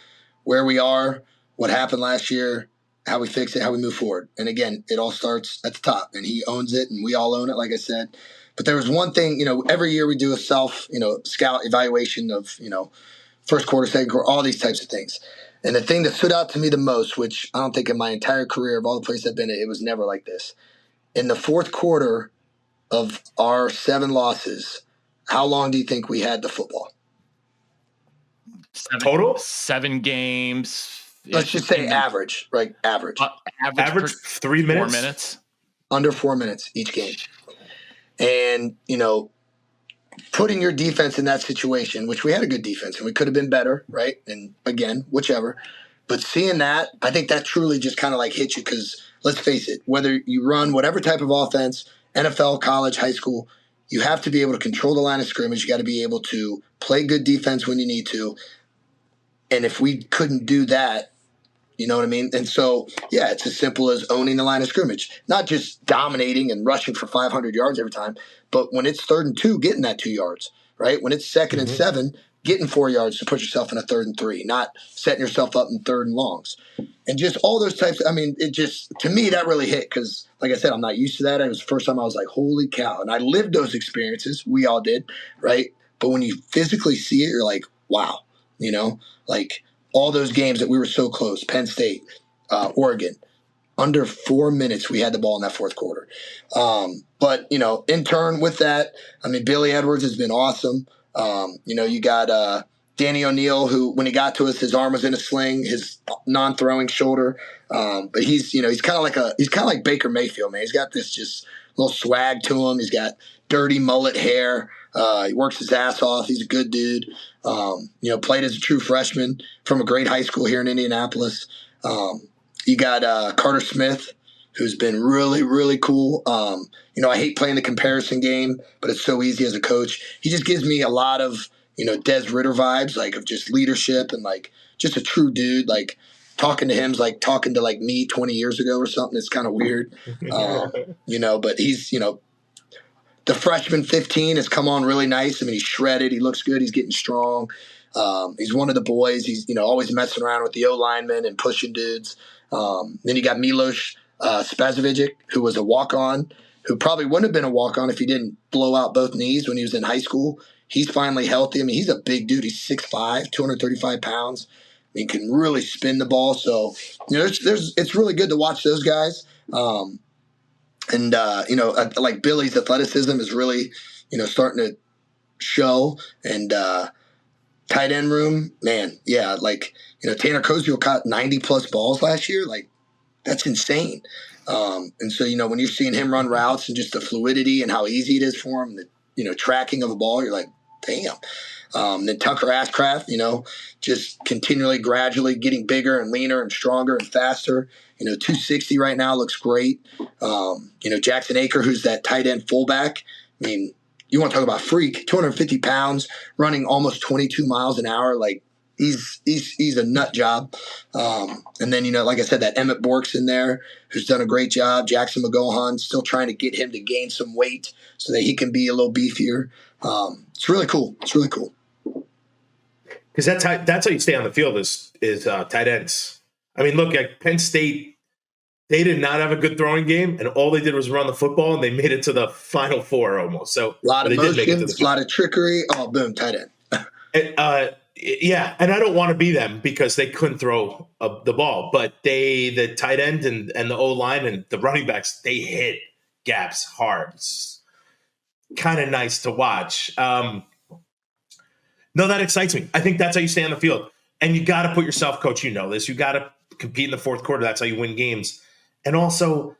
where we are, what happened last year, how we fix it, how we move forward. And again, it all starts at the top, and he owns it, and we all own it, like I said. But there was one thing, every year we do a self, scout evaluation of, first quarter, second quarter, all these types of things. And the thing that stood out to me the most, which I don't think in my entire career of all the places I've been at, it was never like this. In the fourth quarter of our 7 losses, how long do you think we had the football? Total? 7 games. Let's just say average, right? Average. Average 3 minutes? 4 minutes. Under 4 minutes each game. And, putting your defense in that situation, which we had a good defense and we could have been better, right? And again, whichever. But seeing that, I think that truly just kind of like hits you because let's face it, whether you run whatever type of offense, NFL, college, high school, you have to be able to control the line of scrimmage. You got to be able to play good defense when you need to. And if we couldn't do that, you know what I mean? And so, yeah, it's as simple as owning the line of scrimmage, not just dominating and rushing for 500 yards every time, but when it's 3rd and 2, getting that 2 yards, right? When it's 2nd and 7, getting 4 yards to put yourself in a 3rd and 3, not setting yourself up in 3rd and longs. And just all those types. It just, to me, that really hit because, like I said, I'm not used to that. It was the first time I was like, holy cow. And I lived those experiences. We all did, right? But when you physically see it, you're like, wow, like all those games that we were so close, Penn State, Oregon, under 4 minutes we had the ball in that fourth quarter. But, in turn with that, Billy Edwards has been awesome. You got Danny O'Neal, who when he got to us, his arm was in a sling, his non-throwing shoulder. But he's kind of like Baker Mayfield, man. He's got this just little swag to him. He's got dirty mullet hair. He works his ass off. He's a good dude. Played as a true freshman from a great high school here in Indianapolis. You got Carter Smith, who's been really, really cool. I hate playing the comparison game, but it's so easy as a coach. He just gives me a lot of, Des Ritter vibes, like of just leadership and like just a true dude. Like talking to him's like talking to like me 20 years ago or something. It's kind of weird, but he's, the freshman 15 has come on really nice. He's shredded. He looks good. He's getting strong. He's one of the boys. He's, always messing around with the O-linemen and pushing dudes. Then you got Milos Spazovic, who was a walk-on, who probably wouldn't have been a walk-on if he didn't blow out both knees when he was in high school. He's finally healthy. He's a big dude. He's 6'5", 235 pounds. He can really spin the ball. So, it's really good to watch those guys. Like Billy's athleticism is really, starting to show. And tight end room, man, yeah, like, Tanner Koziel caught 90-plus balls last year. Like, that's insane. And so, when you're seeing him run routes and just the fluidity and how easy it is for him, the, tracking of a ball, you're like, damn. Then Tucker Ashcraft, just continually, gradually getting bigger and leaner and stronger and faster. 260 right now looks great. Jackson Aker, who's that tight end fullback. You want to talk about freak, 250 pounds, running almost 22 miles an hour. Like he's a nut job. And then, like I said, that Emmett Bork's in there who's done a great job. Jackson McGohan, still trying to get him to gain some weight so that he can be a little beefier. It's really cool. It's really cool. because that's how you stay on the field is tight ends. I mean, look at Penn State. They did not have a good throwing game, and all they did was run the football, and they made it to the Final Four almost. So A lot of they did make it to motions, the a lot of trickery. Oh, boom, tight end. Yeah, and I don't want to be them because they couldn't throw the ball, but the tight end and the O-line and the running backs, they hit gaps hard. It's kind of nice to watch. No, that excites me. I think that's how you stay on the field. And you got to put yourself, coach, you know this, you got to compete in the fourth quarter. That's how you win games. And also,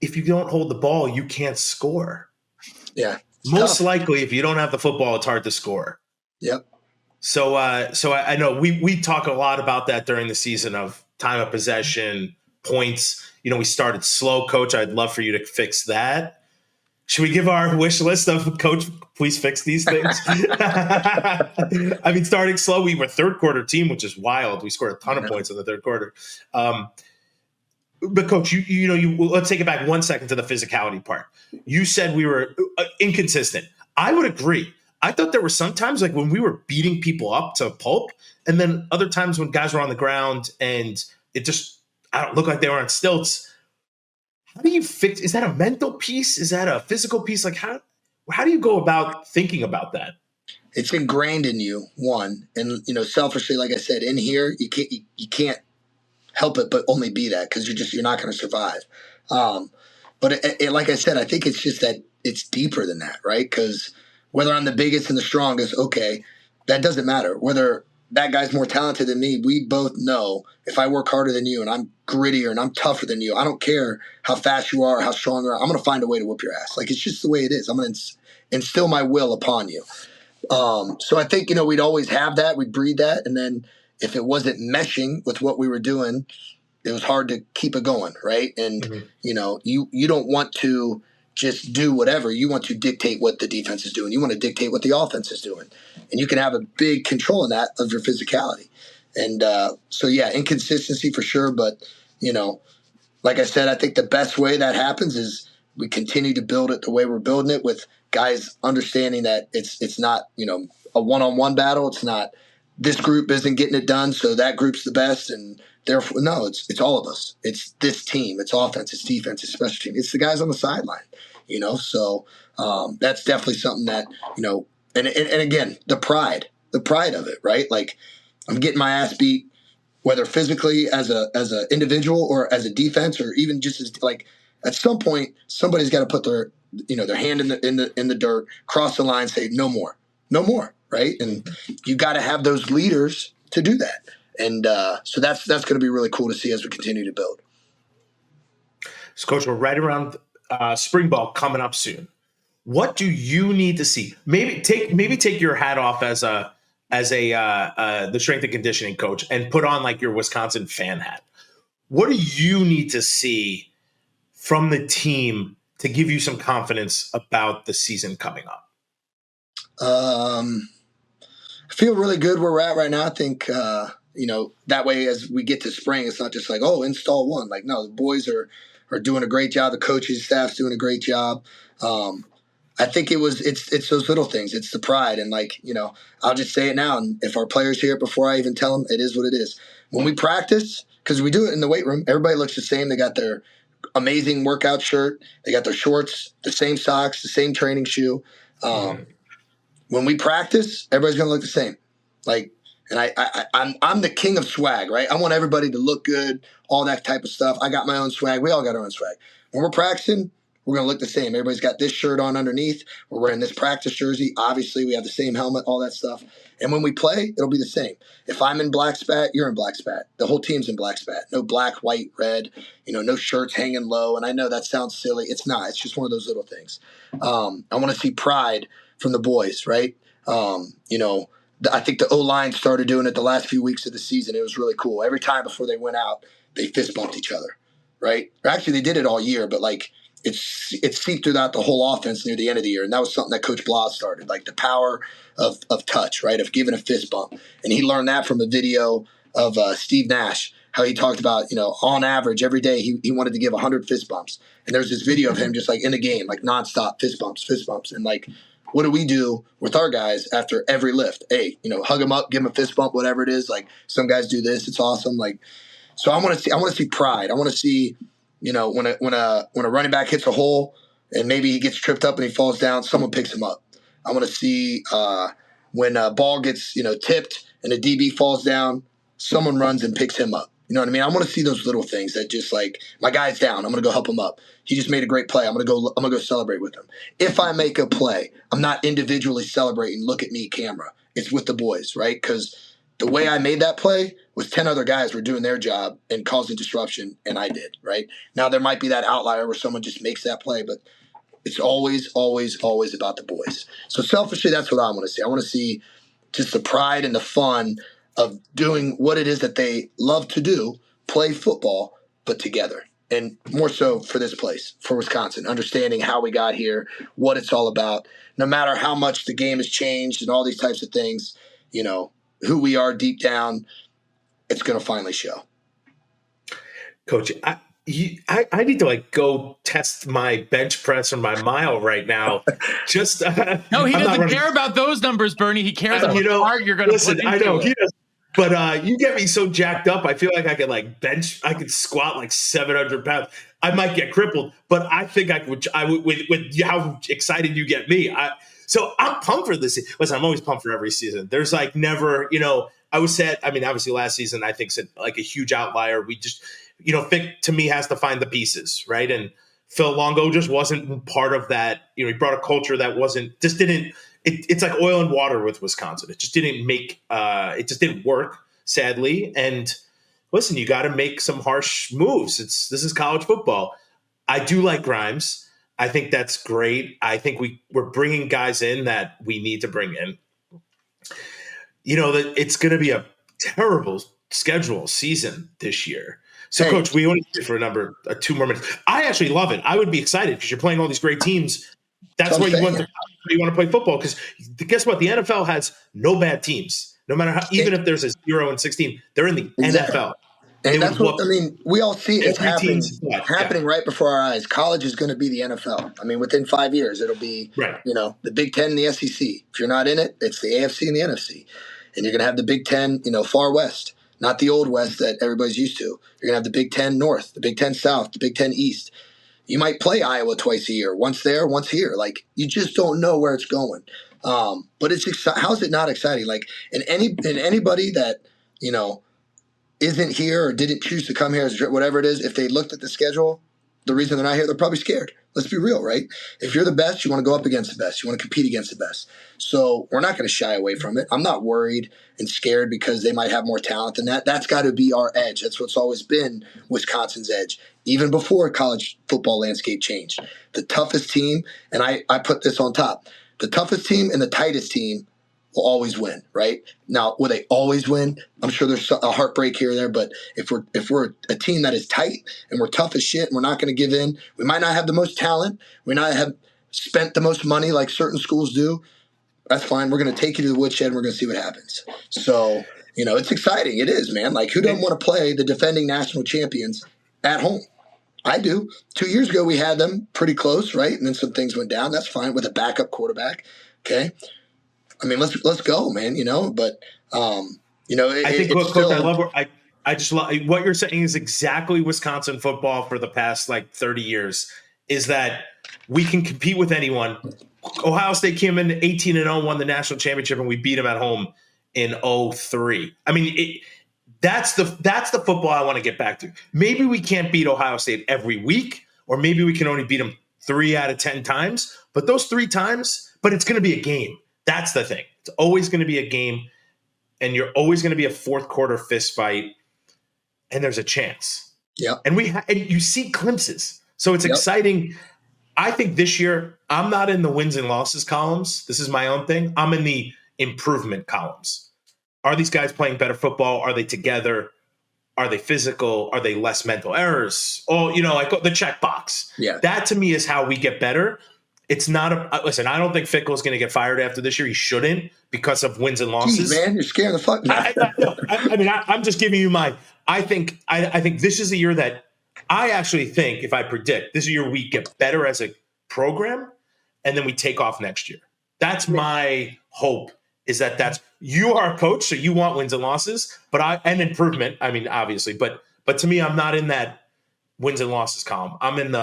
if you don't hold the ball, you can't score. Yeah. Most likely, if you don't have the football, it's hard to score. Yep. So I know we talk a lot about that during the season of time of possession, points. You know, we started slow, coach. I'd love for you to fix that. Should we give our wish list of, coach, please fix these things? I mean, starting slow, we were third quarter team, which is wild. We scored a ton of points in the third quarter. But coach, let's take it back 1 second to the physicality part. You said we were inconsistent. I would agree. I thought there were some times like when we were beating people up to pulp, and then other times when guys were on the ground and it just, I don't look like they were on stilts. How do you fix? Is that a mental piece? Is that a physical piece? Like how do you go about thinking about that? It's ingrained in you, one, and selfishly, like I said, in here you can't help it but only be that because you're not going to survive. But like I said, I think it's just that it's deeper than that, right? Because whether I'm the biggest and the strongest, okay, that doesn't matter. Whether that guy's more talented than me, we both know if I work harder than you and I'm grittier and I'm tougher than you, I don't care how fast you are or how strong you are, I'm going to find a way to whoop your ass. Like, it's just the way it is. I'm going to instill my will upon you. So I think, we'd always have that. We'd breed that. And then if it wasn't meshing with what we were doing, it was hard to keep it going, right? And, you don't want to just do whatever. You want to dictate what the defense is doing. You want to dictate what the offense is doing. And you can have a big control in that of your physicality. And so, yeah, inconsistency for sure. But, like I said, I think the best way that happens is we continue to build it the way we're building it with guys understanding that it's not, a one-on-one battle. It's not this group isn't getting it done, so that group's the best. And therefore, no, it's all of us. It's this team. It's offense. It's defense. It's special team. It's the guys on the sideline. So that's definitely something that, and again, the pride of it, right? Like, I'm getting my ass beat, whether physically as a individual or as a defense, or even just as, like, at some point, somebody's got to put their hand in the dirt, cross the line, say no more, right? And you got to have those leaders to do that. And so that's going to be really cool to see as we continue to build. So, Coach, we're right around spring ball coming up soon. What do you need to see? Maybe take your hat off as the strength and conditioning coach and put on like your Wisconsin fan hat. What do you need to see from the team to give you some confidence about the season coming up? I feel really good where we're at right now. I think that way as we get to spring, it's not just like, oh, install one. Like, no, the boys are doing a great job. The coaching staff's doing a great job. I think it's those little things. It's the pride. And I'll just say it now. And if our players hear it before I even tell them, it is what it is. When we practice, because we do it in the weight room, everybody looks the same. They got their amazing workout shirt. They got their shorts, the same socks, the same training shoe. When we practice, everybody's going to look the same. And I'm the king of swag, right? I want everybody to look good, all that type of stuff. I got my own swag. We all got our own swag. When we're practicing, we're going to look the same. Everybody's got this shirt on underneath. We're wearing this practice jersey. Obviously, we have the same helmet, all that stuff. And when we play, it'll be the same. If I'm in black spat, you're in black spat. The whole team's in black spat. No black, white, red, no shirts hanging low. And I know that sounds silly. It's not. It's just one of those little things. I want to see pride from the boys, right? I think the O-line started doing it the last few weeks of the season. It was really cool. Every time before they went out, they fist bumped each other, right? Or actually, they did it all year, but it's seeped throughout the whole offense near the end of the year. And that was something that Coach Blas started, like the power of touch, right, of giving a fist bump. And he learned that from a video of Steve Nash, how he talked about, on average, every day he wanted to give 100 fist bumps. And there's this video of him just in the game, nonstop fist bumps. And what do we do with our guys after every lift? Hey, hug them up, give them a fist bump, whatever it is. Like, some guys do this. It's awesome. Like, so I want to see pride. I want to see, when a running back hits a hole and maybe he gets tripped up and he falls down, someone picks him up. I want to see when a ball gets, tipped and a DB falls down, someone runs and picks him up. You know what I mean? I want to see those little things that just like, my guy's down, I'm going to go help him up. He just made a great play. I'm going to go celebrate with him. If I make a play, I'm not individually celebrating, look at me camera. It's with the boys, right? Because the way I made that play was 10 other guys were doing their job and causing disruption, and I did, right? Now there might be that outlier where someone just makes that play, but it's always, always, always about the boys. So selfishly, that's what I want to see. I want to see just the pride and the fun of doing what it is that they love to do, play football, but together. And more so for this place, for Wisconsin, understanding how we got here, what it's all about. No matter how much the game has changed and all these types of things, who we are deep down, it's going to finally show. Coach, I need to go test my bench press or my mile right now. Just no, he doesn't care about those numbers, Bernie. He cares about the part you're going to put into I know it. he does. But you get me so jacked up. I feel like I could I could squat 700 pounds. I might get crippled, but I think I would with how excited you get me. So I'm pumped for this. Listen, I'm always pumped for every season. There's never, I was set. I mean, obviously last season I think said a huge outlier. We just, Vic to me has to find the pieces, right? And Phil Longo just wasn't part of that. He brought a culture that didn't. It's like oil and water with Wisconsin. It just didn't it just didn't work, sadly. And listen, you got to make some harsh moves. This is college football. I do like Grimes. I think that's great. I think we're bringing guys in that we need to bring in. That it's going to be a terrible schedule season this year. So, hey, Coach, we only do for 2 more minutes. I actually love it. I would be excited because you're playing all these great teams. That's why you want to play football, because guess what? The NFL has no bad teams. No matter how, even if there's a 0-16, they're in the NFL. And that's what we all see it happening right before our eyes. College is going to be the NFL. I mean, within 5 years, it'll be the Big Ten and the SEC. If you're not in it, it's the AFC and the NFC. And you're going to have the Big Ten, far west, not the old West that everybody's used to. You're going to have the Big Ten North, the Big Ten South, the Big Ten East. You might play Iowa twice a year, once there, once here. You just don't know where it's going. But it's how is it not exciting? And anybody that isn't here or didn't choose to come here, whatever it is, if they looked at the schedule, the reason they're not here, they're probably scared. Let's be real, right? If you're the best, you want to go up against the best. You want to compete against the best. So we're not going to shy away from it. I'm not worried and scared because they might have more talent than that. That's got to be our edge. That's what's always been Wisconsin's edge, even before college football landscape changed. The toughest team, and I put this on top, the toughest team and the tightest team will always win, right? Now, will they always win? I'm sure there's a heartbreak here or there, but if we're a team that is tight and we're tough as shit and we're not going to give in, we might not have the most talent, we might not have spent the most money like certain schools do. That's fine. We're going to take you to the woodshed and we're going to see what happens. So, it's exciting. It is, man. Who doesn't want to play the defending national champions at home? I do. 2 years ago, we had them pretty close, right? And then some things went down. That's fine with a backup quarterback. Okay. I mean, let's go, man. But I think Coach, I love. I just love what you're saying is exactly Wisconsin football for the past 30 years. Is that we can compete with anyone. Ohio State came in 18-0, won the national championship, and we beat them at home in 2003. I mean, that's the football I want to get back to. Maybe we can't beat Ohio State every week, or maybe we can only beat them 3 out of 10 times. But those 3 times, but it's going to be a game. That's the thing. It's always going to be a game, and you're always going to be a fourth quarter fist fight, and there's a chance. Yeah. And and you see glimpses. So it's exciting. I think this year I'm not in the wins and losses columns. This is my own thing. I'm in the improvement columns. Are these guys playing better football? Are they together? Are they physical? Are they less mental errors? Oh, the checkbox. Yeah. That to me is how we get better. It's not listen, I don't think Fickle's going to get fired after this year. He shouldn't because of wins and losses. Jeez, man, you're scaring the fuck out of me. I'm just giving you I think this is the year that I actually think, if I predict, this is the year we get better as a program, and then we take off next year. That's my hope, is that's you are a coach, so you want wins and losses, and improvement. I mean, obviously, but to me, I'm not in that wins and losses column. I'm in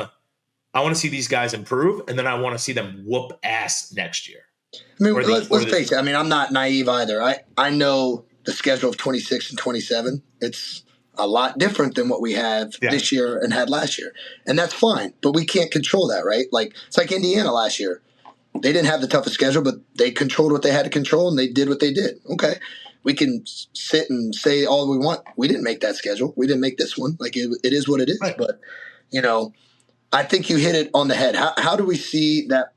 I want to see these guys improve, and then I want to see them whoop ass next year. I mean, let's face it. I mean, I'm not naive either. I know the schedule of 26 and 27. It's a lot different than what we have this year and had last year. And that's fine, but we can't control that, right? Like, it's like Indiana last year. They didn't have the toughest schedule, but they controlled what they had to control, and they did what they did. Okay. We can sit and say all we want. We didn't make that schedule. We didn't make this one. Like, it is what it is. Right. But, I think you hit it on the head. How do we see that,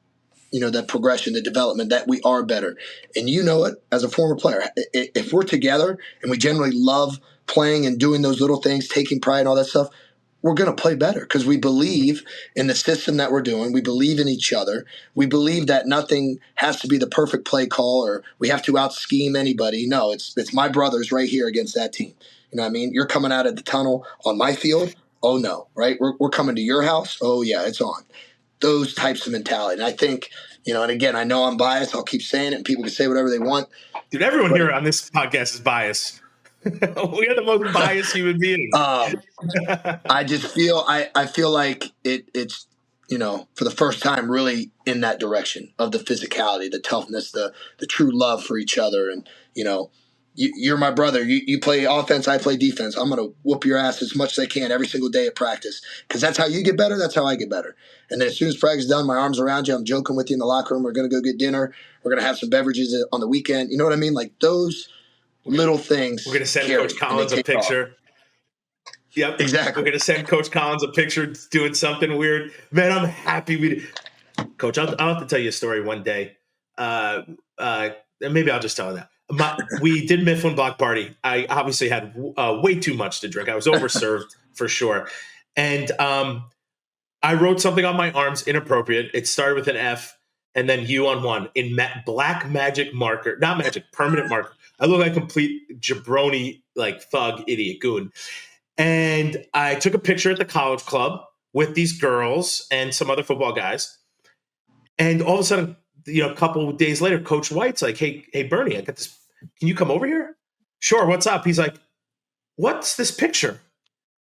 that progression, the development, that we are better? And you know it as a former player. If we're together and we generally love playing and doing those little things, taking pride and all that stuff, we're going to play better because we believe in the system that we're doing. We believe in each other. We believe that nothing has to be the perfect play call or we have to out-scheme anybody. No, it's my brothers right here against that team. You know what I mean? You're coming out of the tunnel on my field. Oh, no, right? We're coming to your house. Oh, yeah, it's on. Those types of mentality. And I think, and again, I know I'm biased. I'll keep saying it, and people can say whatever they want. Dude, everyone here on this podcast is biased. We are the most biased human beings. I just feel I feel like it's for the first time really in that direction of the physicality, the toughness, the true love for each other. And you're my brother. You play offense, I play defense. I'm gonna whoop your ass as much as I can every single day at practice because that's how you get better. That's how I get better. And then as soon as practice is done, my arms around you. I'm joking with you in the locker room. We're gonna go get dinner. We're gonna have some beverages on the weekend. You know what I mean? Like those little things. We're going to send Coach Collins a picture. Yep. Exactly. We're going to send Coach Collins a picture doing something weird. Man, I'm happy we did. Coach, I'll have to tell you a story one day. Maybe I'll just tell you that. We did Mifflin block party. I obviously had way too much to drink. I was overserved for sure. And I wrote something on my arms, inappropriate. It started with an F and then U on one in black magic marker. Not magic, permanent marker. I look like a complete jabroni, like thug, idiot, goon. And I took a picture at the college club with these girls and some other football guys. And all of a sudden, a couple of days later, Coach White's like, hey, Bernie, I got this. Can you come over here? Sure. What's up? He's like, what's this picture?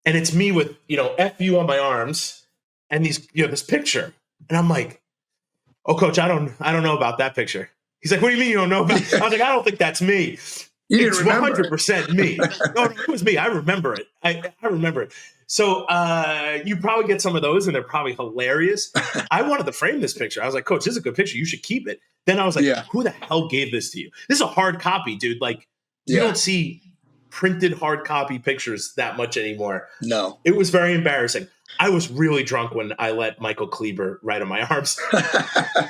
And it's me with, FU on my arms and these, this picture. And I'm like, oh, Coach, I don't know about that picture. He's like, what do you mean you don't know about it? I was like, I don't think that's me. It's 100% me. No, it was me. I remember it. I remember it. So you probably get some of those, and they're probably hilarious. I wanted to frame this picture. I was like, Coach, this is a good picture. You should keep it. Then I was like, who the hell gave this to you? This is a hard copy, dude. Like, you don't see printed hard copy pictures that much anymore. No. It was very embarrassing. I was really drunk when I let Michael Kleber write on my arms.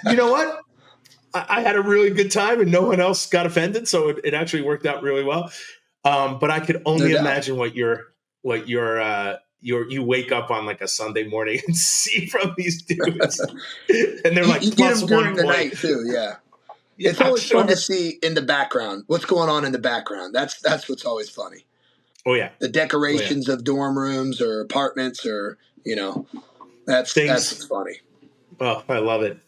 You know what? I had a really good time and no one else got offended. So it actually worked out really well. But I could only imagine what you wake up on like a Sunday morning and see from these dudes. And they're like, you plus get them during 1 the point. night too. Yeah. It's always fun to see in the background. What's going on in the background? That's what's always funny. Oh yeah. The decorations of dorm rooms or apartments or, that's what's funny. Oh, I love it.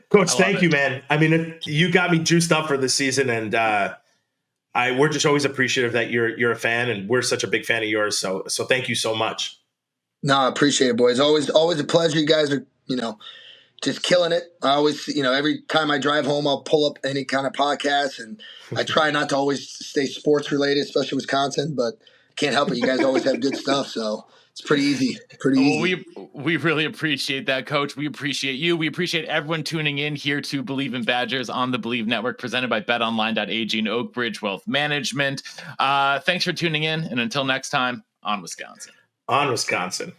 Coach, thank you, man. I mean, you got me juiced up for this season, and we're just always appreciative that you're a fan, and we're such a big fan of yours. So thank you so much. No, I appreciate it, boys. Always a pleasure. You guys are, just killing it. I always, every time I drive home, I'll pull up any kind of podcast, and I try not to always stay sports related, especially Wisconsin, but can't help it. You guys always have good stuff, so it's pretty easy. Well, we really appreciate that, Coach. We appreciate you. We appreciate everyone tuning in here to Believe in Badgers on the Believe Network, presented by BetOnline.ag and Oak Ridge Wealth Management. Thanks for tuning in, and until next time, on Wisconsin. On Wisconsin.